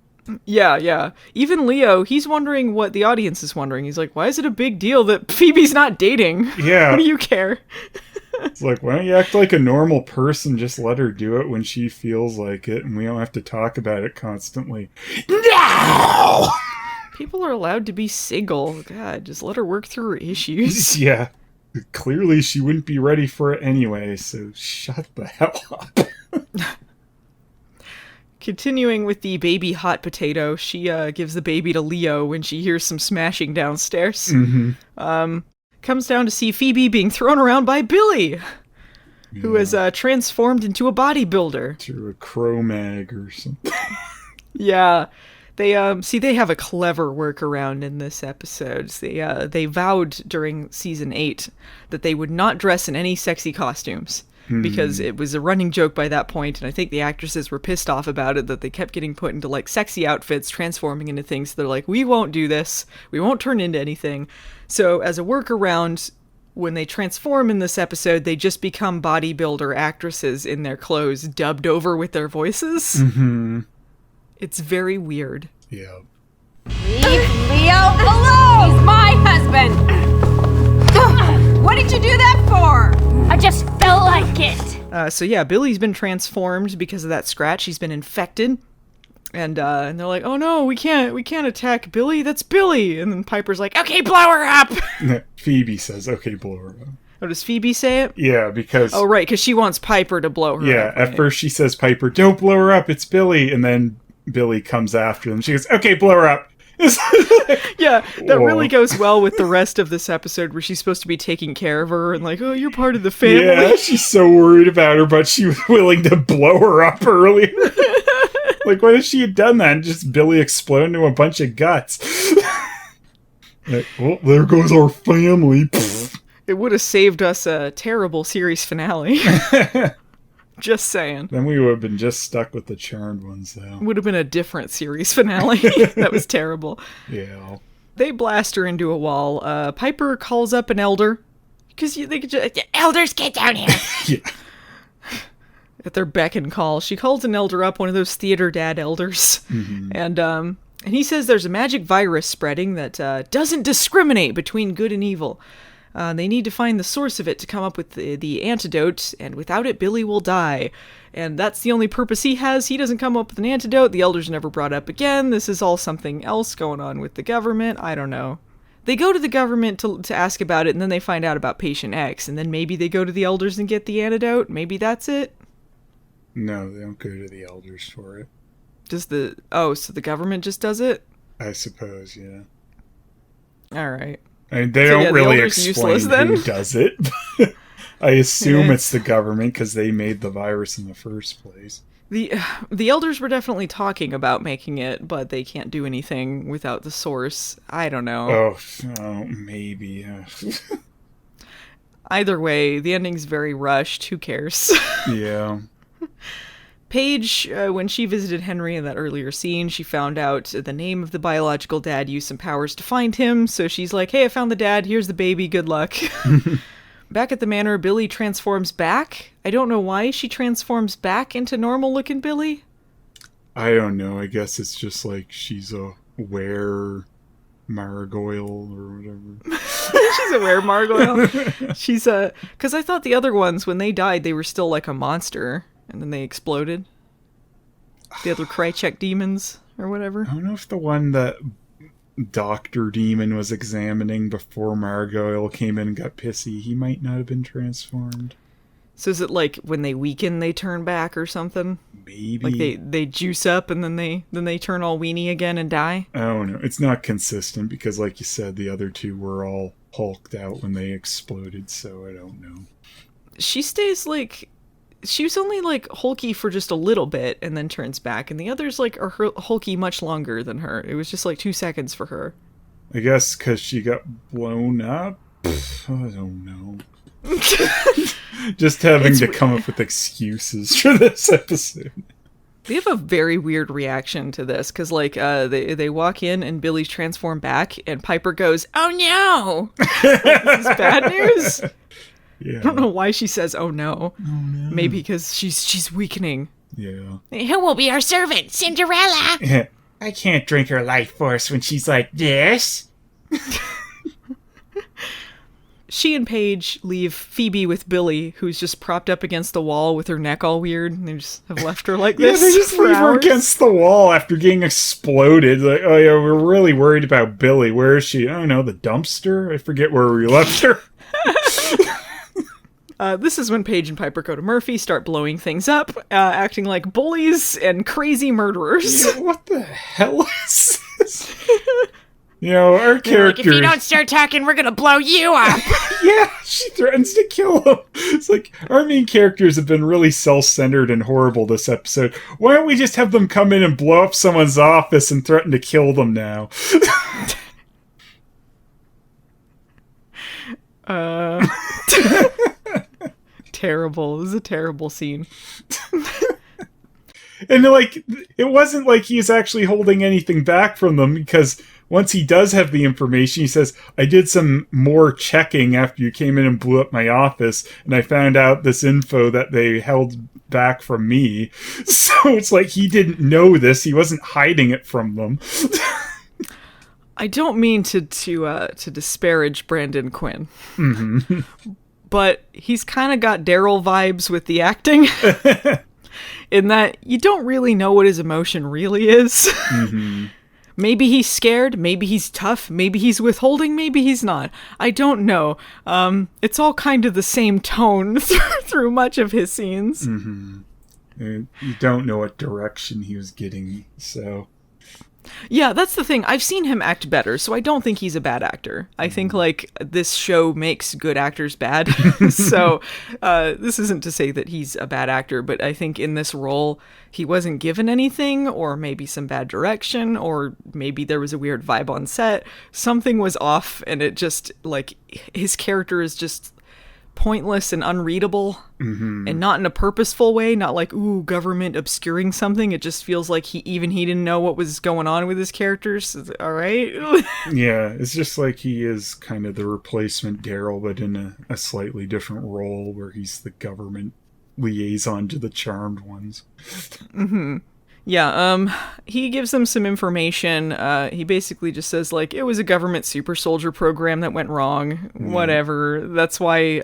Yeah. Even Leo, he's wondering what the audience is wondering. He's like, why is it a big deal that Phoebe's not dating? Yeah. What do you care? It's like, why don't you act like a normal person? Just let her do it when she feels like it, and we don't have to talk about it constantly. No! People are allowed to be single. God, just let her work through her issues. Yeah. Clearly she wouldn't be ready for it anyway, so shut the hell up. Continuing with the baby hot potato, she gives the baby to Leo when she hears some smashing downstairs. Mm-hmm. Comes down to see Phoebe being thrown around by Billy, who has transformed into a bodybuilder. Through a Cro-Mag or something. Yeah. They have a clever workaround in this episode. They vowed during season 8 that they would not dress in any sexy costumes. Because it was a running joke by that point, and I think the actresses were pissed off about it, that they kept getting put into sexy outfits, transforming into things. So they're like, we won't do this. We won't turn into anything. So as a workaround, when they transform in this episode, they just become bodybuilder actresses in their clothes, dubbed over with their voices. Mm-hmm. It's very weird. Yeah. Leave Leo alone! He's my husband! What did you do that for? I just felt like it. So yeah, Billy's been transformed because of that scratch. He's been infected. And they're like, oh no, we can't attack Billy. That's Billy. And then Piper's like, okay, blow her up. Phoebe says, okay, blow her up. Oh, does Phoebe say it? Yeah, because... Oh, right, because she wants Piper to blow her up. Yeah, at first she says, Piper, don't blow her up, it's Billy. And then Billy comes after them. She goes, okay, blow her up. Yeah, that really goes well with the rest of this episode where she's supposed to be taking care of her and oh, you're part of the family. Yeah, she's so worried about her, but she was willing to blow her up earlier. What if she had done that and just Billy explode into a bunch of guts? Well, there goes our family. It would have saved us a terrible series finale. Just saying. Then we would have been just stuck with the charmed ones, though. Would have been a different series finale. That was terrible. Yeah. They blast her into a wall. Piper calls up an elder. Because they could just... Elders, get down here. Yeah. At their beck and call. She calls an elder up, one of those theater dad elders. Mm-hmm. And he says there's a magic virus spreading that doesn't discriminate between good and evil. They need to find the source of it to come up with the antidote, and without it, Billy will die. And that's the only purpose he has. He doesn't come up with an antidote. The elders never brought up again. This is all something else going on with the government. I don't know. They go to the government to ask about it, and then they find out about Patient X, and then maybe they go to the elders and get the antidote. Maybe that's it. No, they don't go to the elders for it. So the government just does it? I suppose, yeah. All right. I mean, they don't really explain then? who does it. I assume it's the government because they made the virus in the first place. The elders were definitely talking about making it, but they can't do anything without the source. I don't know. Oh maybe. Either way, the ending's very rushed. Who cares? Yeah. Paige, when she visited Henry in that earlier scene, she found out the name of the biological dad, used some powers to find him, so she's like, hey, I found the dad, here's the baby, good luck. Back at the manor, Billy transforms back. I don't know why she transforms back into normal-looking Billy. I don't know, I guess it's just like she's a Margoyle or whatever. She's a Margoyle. She's because I thought the other ones, when they died, they were still like a monster. And then they exploded. The other Krychek demons, or whatever. I don't know if the one that Dr. Demon was examining before Margoyle came in and got pissy, he might not have been transformed. So is it like when they weaken, they turn back or something? Maybe. Like they juice up and then they turn all weenie again and die? I don't know. It's not consistent because, like you said, the other two were all hulked out when they exploded, so I don't know. She stays like... She was only, like, hulky for just a little bit and then turns back. And the others, like, are hulky much longer than her. It was just, like, 2 seconds for her. I guess because she got blown up? I don't know. Just having to come up with excuses for this episode. They have a very weird reaction to this. Because, like, they walk in and Billy's transformed back. And Piper goes, oh, no! This is bad news? Yeah. I don't know why she says, oh no. Maybe because she's weakening. Yeah. Who will be our servant? Cinderella! I can't drink her life force when she's like this. She and Paige leave Phoebe with Billy, who's just propped up against the wall with her neck all weird, and they just have left her like this. Yeah, they just leave her against the wall after getting exploded. Like, oh yeah, we're really worried about Billy. Where is she? I don't know, the dumpster? I forget where we left her. This is when Paige and Piper go to Murphy, start blowing things up, acting like bullies and crazy murderers. Yeah, what the hell is this? You know, our characters... Like, if you don't start talking, we're gonna blow you up! Yeah, she threatens to kill him. It's like, our main characters have been really self-centered and horrible this episode. Why don't we just have them come in and blow up someone's office and threaten to kill them now? Terrible. This is a terrible scene. And like, it wasn't like he's actually holding anything back from them, because once he does have the information, he says, I did some more checking after you came in and blew up my office, and I found out this info that they held back from me. So it's like he didn't know this. He wasn't hiding it from them. I don't mean to disparage Brandon Quinn. Mm-hmm. But he's kind of got Daryl vibes with the acting. In that you don't really know what his emotion really is. Mm-hmm. Maybe he's scared, maybe he's tough, maybe he's withholding, maybe he's not. I don't know. It's all kind of the same tone through much of his scenes. Mm-hmm. You don't know what direction he was getting, so... Yeah, that's the thing. I've seen him act better, so I don't think he's a bad actor. I think, like, this show makes good actors bad. So, this isn't to say that he's a bad actor, but I think in this role, he wasn't given anything, or maybe some bad direction, or maybe there was a weird vibe on set. Something was off, and it just, like, his character is just pointless and unreadable, and not in a purposeful way, not like, ooh, government obscuring something. It just feels like he didn't know what was going on with his characters. All right. Yeah, it's just like he is kind of the replacement Daryl, but in a slightly different role where he's the government liaison to the charmed ones. Mm-hmm. Yeah, he gives them some information. He basically just says, like, it was a government super soldier program that went wrong. Whatever. That's why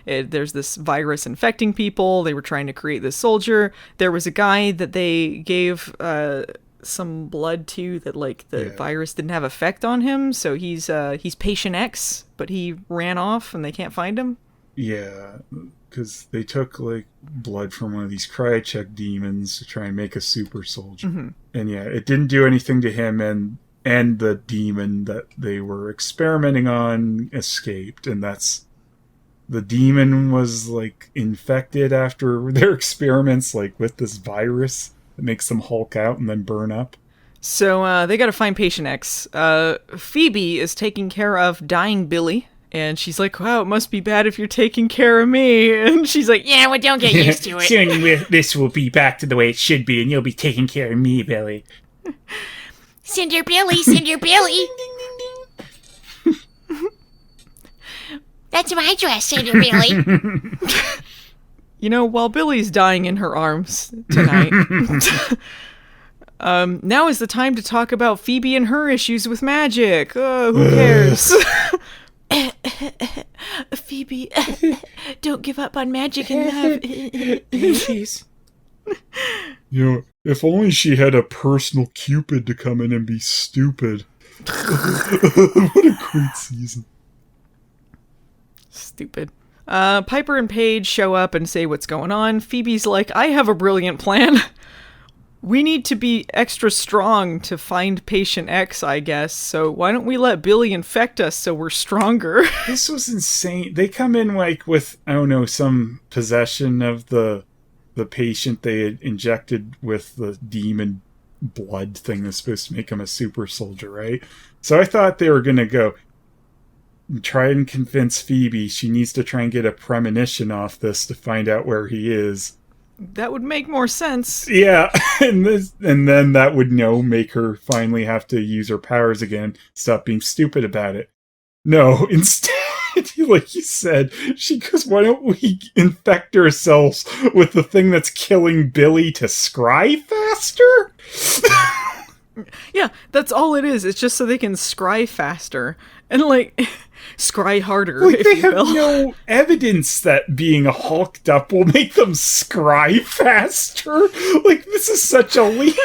there's this virus infecting people. They were trying to create this soldier. There was a guy that they gave some blood to that, like, the virus didn't have effect on him. So he's patient X, but he ran off and they can't find him. Yeah, because they took, like, blood from one of these Krychek demons to try and make a super soldier. Mm-hmm. And yeah, it didn't do anything to him, and the demon that they were experimenting on escaped, and that's... The demon was, like, infected after their experiments, like, with this virus that makes them hulk out and then burn up. So, they gotta find Patient X. Phoebe is taking care of dying Billy, And she's like, wow, it must be bad if you're taking care of me. And she's like, Yeah, well, don't get used to it. Soon this will be back to the way it should be, and you'll be taking care of me, Billy. Cinder Billy, Cinder Billy. That's my dress, Cinder Billy. You know, while Billy's dying in her arms tonight, now is the time to talk about Phoebe and her issues with magic. Who cares? Phoebe, don't give up on magic and love. Jeez. You know, if only she had a personal Cupid to come in and be stupid. What a great season. Stupid. Piper and Paige show up and say what's going on. Phoebe's like, I have a brilliant plan. We need to be extra strong to find Patient X, I guess. So why don't we let Billy infect us so we're stronger? This was insane. They come in like with, I don't know, some possession of the patient they had injected with the demon blood thing that's supposed to make him a super soldier, right? So I thought they were going to go try and convince Phoebe she needs to try and get a premonition off this to find out where he is. That would make more sense. Yeah, and then that would, make her finally have to use her powers again, stop being stupid about it. No, instead, like you said, she goes, why don't we infect ourselves with the thing that's killing Billy to scry faster? Yeah, that's all it is. It's just so they can scry faster. And, scry harder, Like, if they you have will. no evidence that being hulked up will make them scry faster. Like, this is such a leap.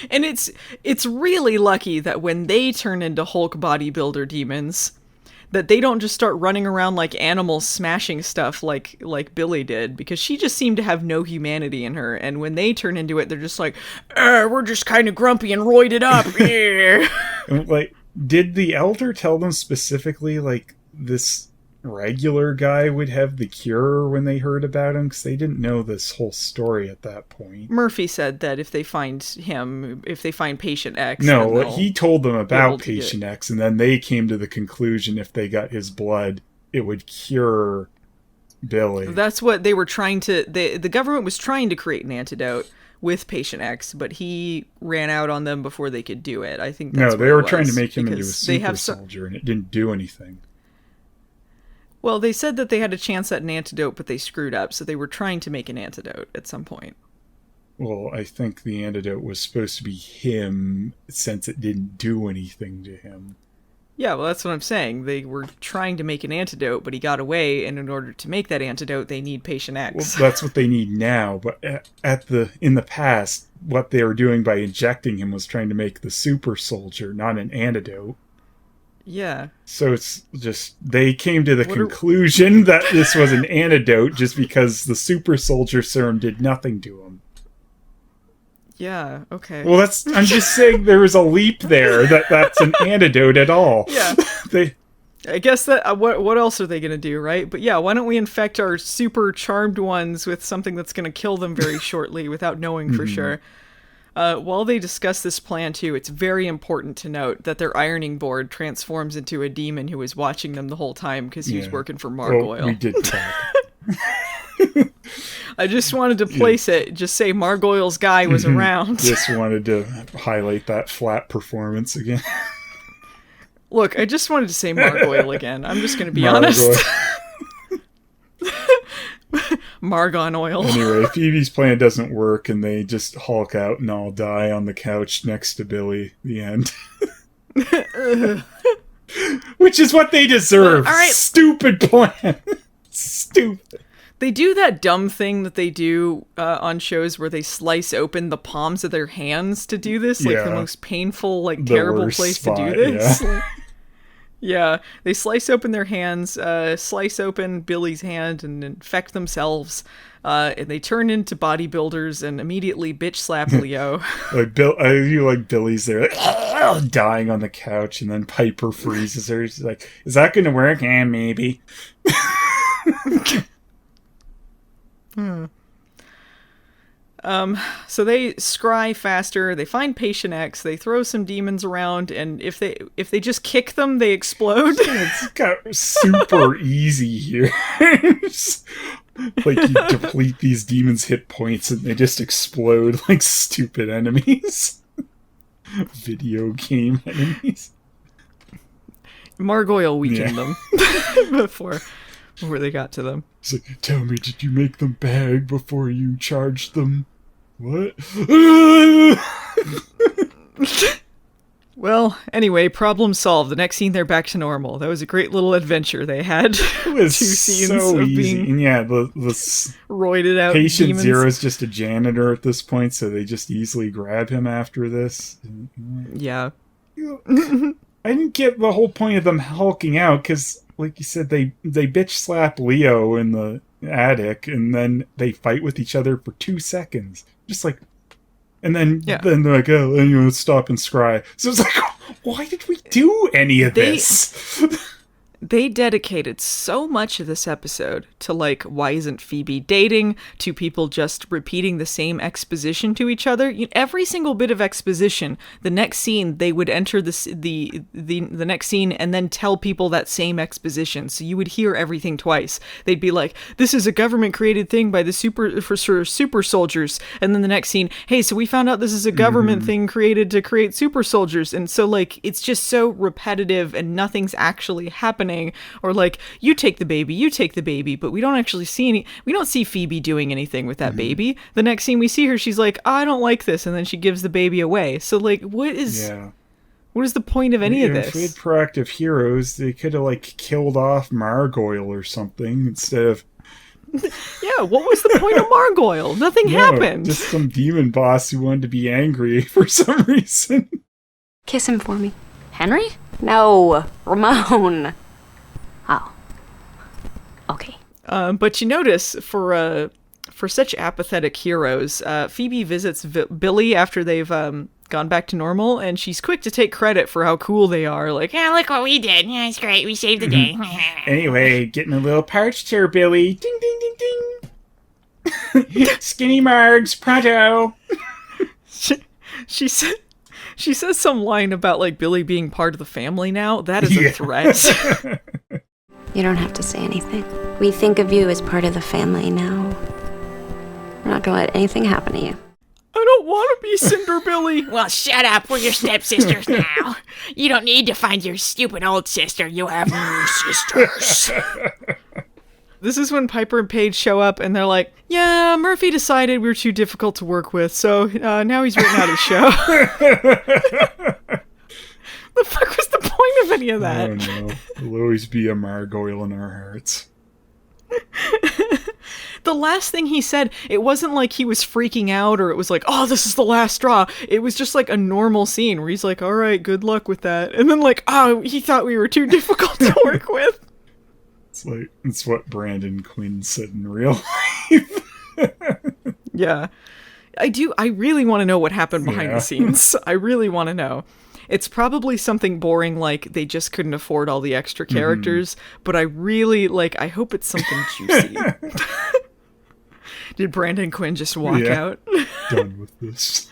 And it's really lucky that when they turn into Hulk bodybuilder demons, that they don't just start running around like animals smashing stuff like Billy did, because she just seemed to have no humanity in her. And when they turn into it, they're just like, we're just kind of grumpy and roided up. Yeah. Like, did the elder tell them specifically, like, this regular guy would have the cure when they heard about him? Because they didn't know this whole story at that point. Murphy said that if they find Patient X... No, he told them about to Patient X, and then they came to the conclusion if they got his blood, it would cure Billy. That's what they were trying to... The government was trying to create an antidote with Patient X, but he ran out on them before they could do it. I think that's they were trying to make him into a super soldier, and it didn't do anything. Well, they said that they had a chance at an antidote, but they screwed up, so they were trying to make an antidote at some point. Well, I think the antidote was supposed to be him, since it didn't do anything to him. Yeah, well, that's what I'm saying. They were trying to make an antidote, but he got away, and in order to make that antidote, they need Patient X. Well, that's what they need now, but in the past, what they were doing by injecting him was trying to make the super soldier, not an antidote. Yeah. So it's just, they came to the conclusion that this was an antidote just because the super soldier serum did nothing to him. Yeah, okay. Well, I'm just saying there was a leap there that's an antidote at all. Yeah. I guess that, what else are they going to do, right? But yeah, why don't we infect our super charmed ones with something that's going to kill them very shortly without knowing for sure. While they discuss this plan too, it's very important to note that their ironing board transforms into a demon who was watching them the whole time because he was working for Margoyle. Well, we did talk. I just wanted to place it, just say Margoyle's guy was around. Just wanted to highlight that flat performance again. Look, I just wanted to say Margoyle again. I'm just going to be honest. Margon oil. Anyway, Phoebe's plan doesn't work, and they just hulk out and all die on the couch next to Billy. The end. Which is what they deserve. All right. Stupid plan. Stupid. They do that dumb thing that they do on shows where they slice open the palms of their hands to do this. Like the most painful, terrible place to do this. Yeah. Yeah, they slice open their hands, slice open Billy's hand and infect themselves, and they turn into bodybuilders and immediately bitch slap Leo. I feel like Billy's there, dying on the couch, and then Piper freezes her. She's like, "Is that going to work?" And maybe. So they scry faster, they find Patient X, they throw some demons around, and if they just kick them, they explode. It's got super easy here. Like, you deplete these demons' hit points and they just explode like stupid enemies. Video game enemies. Margoyle weakened them before they got to them. He's like, tell me, did you make them beg before you charged them? What? Well, anyway, problem solved. The next scene, they're back to normal. That was a great little adventure they had. It was 2 scenes so of easy. being And yeah, the roided out Patient demons. Zero is just a janitor at this point, so they just easily grab him after this. Yeah. I didn't get the whole point of them hulking out, because, like you said, they bitch slap Leo in the attic, and then they fight with each other for 2 seconds. Just like... And then they're like, oh, anyway, let's stop and scry. So it's like, why did we do any of this? They dedicated so much of this episode to, like, why isn't Phoebe dating, to people just repeating the same exposition to each other. Every single bit of exposition, the next scene, they would enter the next scene and then tell people that same exposition. So you would hear everything twice. They'd be like, this is a government-created thing by the super soldiers. And then the next scene, hey, so we found out this is a government thing created to create super soldiers. And so, like, it's just so repetitive and nothing's actually happening. Or like, you take the baby, but we don't actually see we don't see Phoebe doing anything with that baby. The next scene we see her, she's like, I don't like this, and then she gives the baby away. So, like, what is the point of any of this? If we had proactive heroes, they could have, like, killed off Margoyle or something instead of... Yeah, what was the point of Margoyle? Nothing happened. Just some demon boss who wanted to be angry for some reason. Kiss him for me. Henry? No, Ramon. Oh. Okay. But you notice, for such apathetic heroes, Phoebe visits Billy after they've gone back to normal, and she's quick to take credit for how cool they are. Like, Yeah, look what we did. Yeah, it's great. We saved the day. Anyway, getting a little parched here, Billy. Ding, ding, ding, ding. Skinny Margs, pronto. She says some line about, like, Billy being part of the family now. That is a threat. You don't have to say anything. We think of you as part of the family now. We're not gonna let anything happen to you. I don't want to be Cinder Billy. Well, shut up. We're your stepsisters now. You don't need to find your stupid old sister. You have new sisters. This is when Piper and Paige show up, and they're like, yeah, Murphy decided we were too difficult to work with, so now he's written out his show. The fuck was the point of any of that? Oh no. There'll always be a Margoyle in our hearts. The last thing he said, it wasn't like he was freaking out or it was like, oh, this is the last straw. It was just like a normal scene where he's like, all right, good luck with that. And then like, oh, he thought we were too difficult to work with. It's what Brandon Quinn said in real life. Yeah. I really want to know what happened behind the scenes. I really want to know. It's probably something boring like they just couldn't afford all the extra characters, but I really, I hope it's something juicy. Did Brandon Quinn just walk out? Done with this.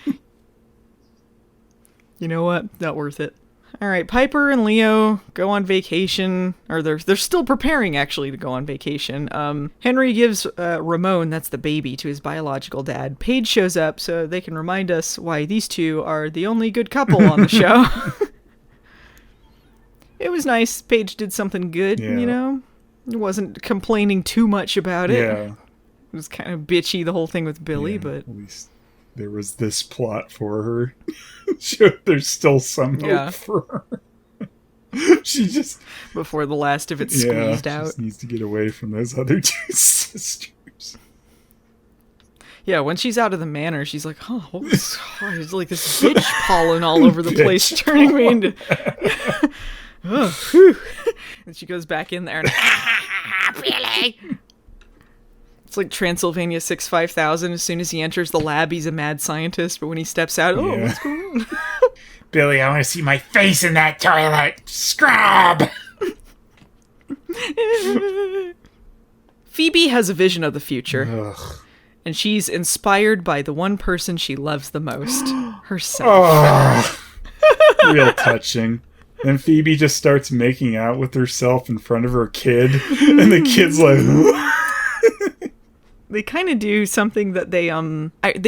You know what? Not worth it. All right, Piper and Leo go on vacation, or they're still preparing, actually, to go on vacation. Henry gives Ramon, that's the baby, to his biological dad. Paige shows up so they can remind us why these two are the only good couple on the show. It was nice. Paige did something good, you know? It wasn't complaining too much about it. Yeah. It was kind of bitchy, the whole thing with Billy, but... At least there was this plot for her. There's still some hope for her. She just... Before the last of it squeezed out. Just needs to get away from those other two sisters. Yeah, when she's out of the manor, she's like, oh, what was... There's like this bitch pollen all over the place, turning me into... Oh, whew. And she goes back in there and... Billy! It's like Transylvania 5000. As soon as he enters the lab, he's a mad scientist, but when he steps out, what's going on? Billy, I want to see my face in that toilet. Scrub! Phoebe has a vision of the future. Ugh. And she's inspired by the one person she loves the most, herself. Oh, real touching. And Phoebe just starts making out with herself in front of her kid, and the kid's like... They kind of do something that they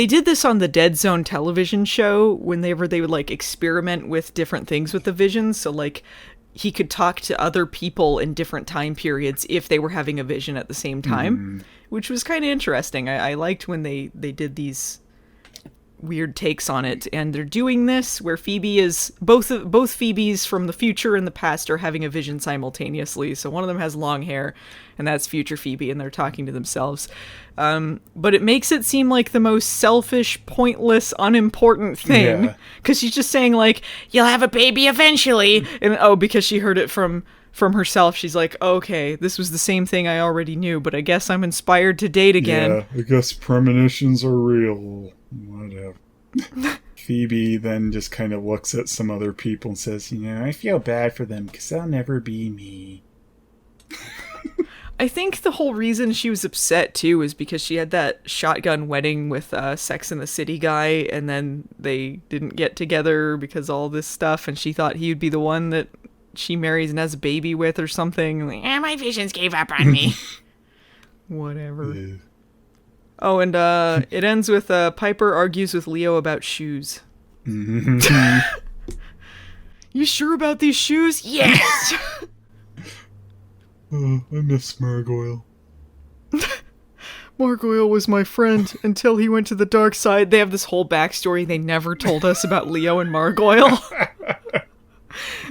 did this on the Dead Zone television show whenever they would, like, experiment with different things with the visions. So, like, he could talk to other people in different time periods if they were having a vision at the same time, which was kind of interesting. I liked when they did these weird takes on it, and they're doing this where Phoebe is both Phoebes from the future and the past are having a vision simultaneously. So one of them has long hair, and that's future Phoebe, and they're talking to themselves. But it makes it seem like the most selfish, pointless, unimportant thing, because she's just saying, like, You'll have a baby eventually. and because she heard it from herself, she's like, okay, this was the same thing I already knew, but I guess I'm inspired to date again. Yeah, I guess premonitions are real. Whatever. Phoebe then just kind of looks at some other people and says, I feel bad for them because they'll never be me. I think the whole reason she was upset, too, is because she had that shotgun wedding with Sex and the City guy, and then they didn't get together because all this stuff, and she thought he would be the one that she marries and has a baby with or something. Like, My visions gave up on me. Whatever. Yeah. Oh, and it ends with Piper argues with Leo about shoes. You sure about these shoes? Yes! I miss Margoyle. Margoyle was my friend until he went to the dark side. They have this whole backstory they never told us about Leo and Margoyle.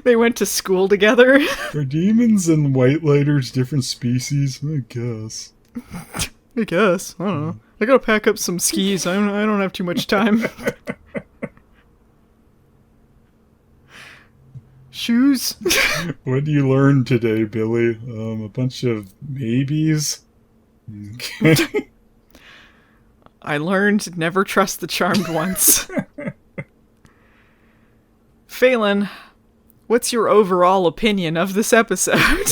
They went to school together. Are demons and white lighters different species? I guess. I don't know. I gotta pack up some skis. I don't have too much time. Shoes? What do you learn today, Billy? A bunch of maybes? Okay. I learned never trust the charmed ones. Phelan, what's your overall opinion of this episode?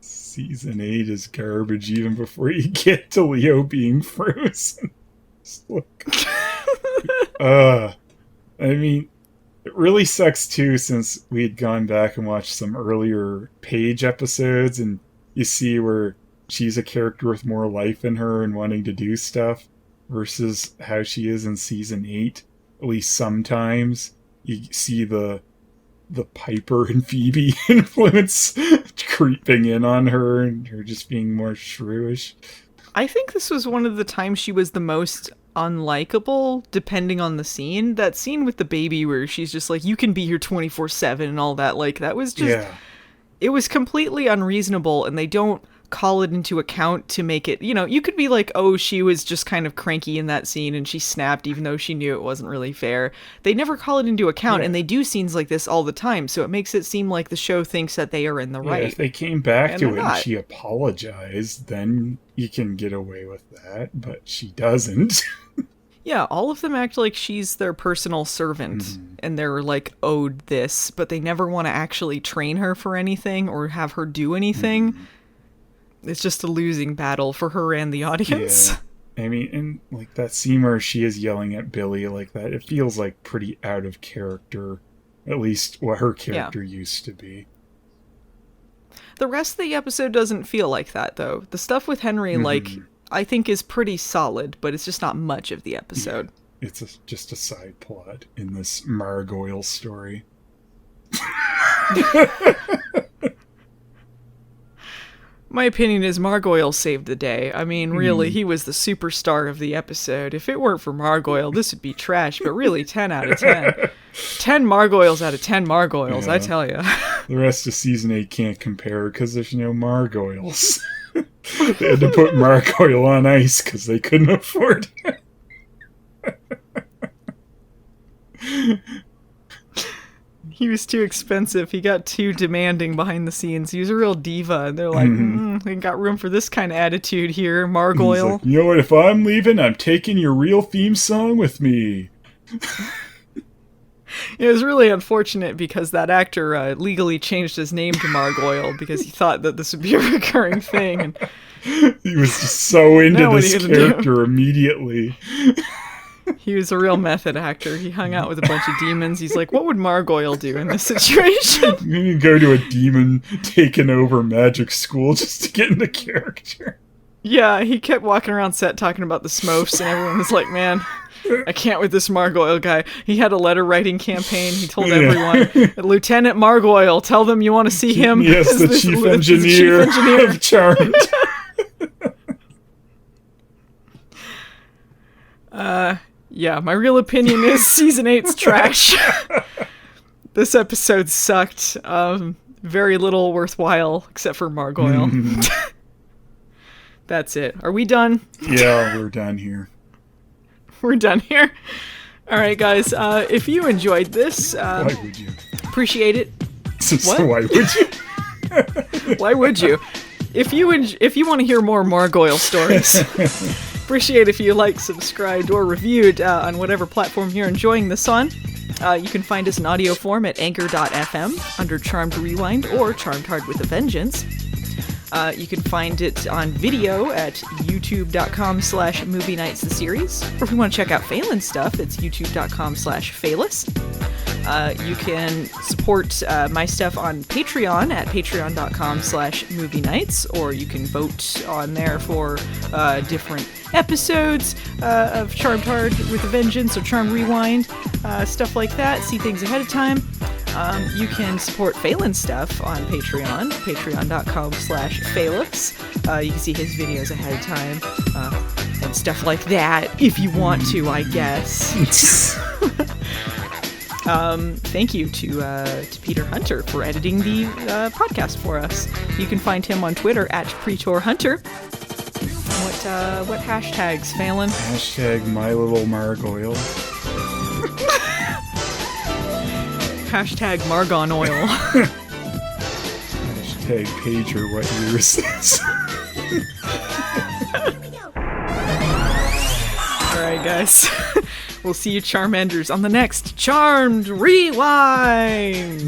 Season 8 is garbage even before you get to Leo being frozen. Just look. I mean, it really sucks too, since we had gone back and watched some earlier Paige episodes, and you see where she's a character with more life in her and wanting to do stuff versus how she is in season 8. At least sometimes you see the Piper and Phoebe influence creeping in on her, and her just being more shrewish. I think this was one of the times she was the most unlikable, depending on the scene. That scene with the baby where she's just like, you can be here 24/7 and all that, like, that was just... Yeah. It was completely unreasonable, and they don't call it into account to make it, you could be like, oh, she was just kind of cranky in that scene and she snapped even though she knew it wasn't really fair. They never call it into account, and they do scenes like this all the time, so it makes it seem like the show thinks that they are in the right. If they came back to it and she apologized, then you can get away with that, but she doesn't. Yeah, all of them act like she's their personal servant, and they're, like, owed this, but they never want to actually train her for anything or have her do anything. It's just a losing battle for her and the audience. Yeah. I mean, and, like, that scene where she is yelling at Billy like that, it feels, like, pretty out of character. At least what her character used to be. The rest of the episode doesn't feel like that, though. The stuff with Henry, like... I think is pretty solid, but it's just not much of the episode. Yeah, it's just a side plot in this Margoyle story. My opinion is Margoyle saved the day. I mean, really, he was the superstar of the episode. If it weren't for Margoyle, this would be trash, but really 10 out of 10. 10 Margoyles out of 10 Margoyles, I tell you. The rest of season 8 can't compare because there's no Margoyles. They had to put Margoyle on ice because they couldn't afford it. He was too expensive. He got too demanding behind the scenes. He was a real diva. And they're like, we got room for this kind of attitude here, Margoyle. Like, you know what? If I'm leaving, I'm taking your real theme song with me. It was really unfortunate because that actor legally changed his name to Margoyle because he thought that this would be a recurring thing. And he was just so into Now what are this you gonna do? character immediately. he was a real method actor. He hung out with a bunch of demons. He's like, what would Margoyle do in this situation? I'm gonna go to a demon taking over magic school just to get into character. Yeah, he kept walking around set talking about the Smurfs, and everyone was like, man, I can't with this Margoyle guy. He had a letter writing campaign. He told everyone, Lieutenant Margoyle, tell them you want to see him. Yes, as the this- chief as engineer of Charmed. Yeah, my real opinion is season 8's trash. This episode sucked. Very little worthwhile except for Margoyle. That's it. Are we done? Yeah, we're done here. We're done here. All right, guys. If you enjoyed this, Why would you? appreciate it. So why would you? Why would you? If you want to hear more Margoyle stories, appreciate if you like, subscribed, or reviewed on whatever platform you're enjoying this on. You can find us in audio form at anchor.fm under Charmed Rewind or Charmed Hard with a Vengeance. You can find it on video at youtube.com/movie nights the series. Or if you want to check out Phelan's stuff, it's youtube.com/Phelis. You can support my stuff on Patreon at patreon.com/movie nights, or you can vote on there for different episodes of Charmed Hard with a Vengeance or Charmed Rewind, stuff like that. See things ahead of time. You can support Phelan's stuff on Patreon, patreon.com/Phelis. You can see his videos ahead of time and stuff like that if you want to, I guess. Thank you to Peter Hunter for editing the podcast for us. You can find him on Twitter at PretorHunter. What hashtags, Phelan? Hashtag my little Margoyle. Hashtag Margon Oil. Hashtag pager, what year is this? Alright, guys. We'll see you Charmanders on the next Charmed Rewind!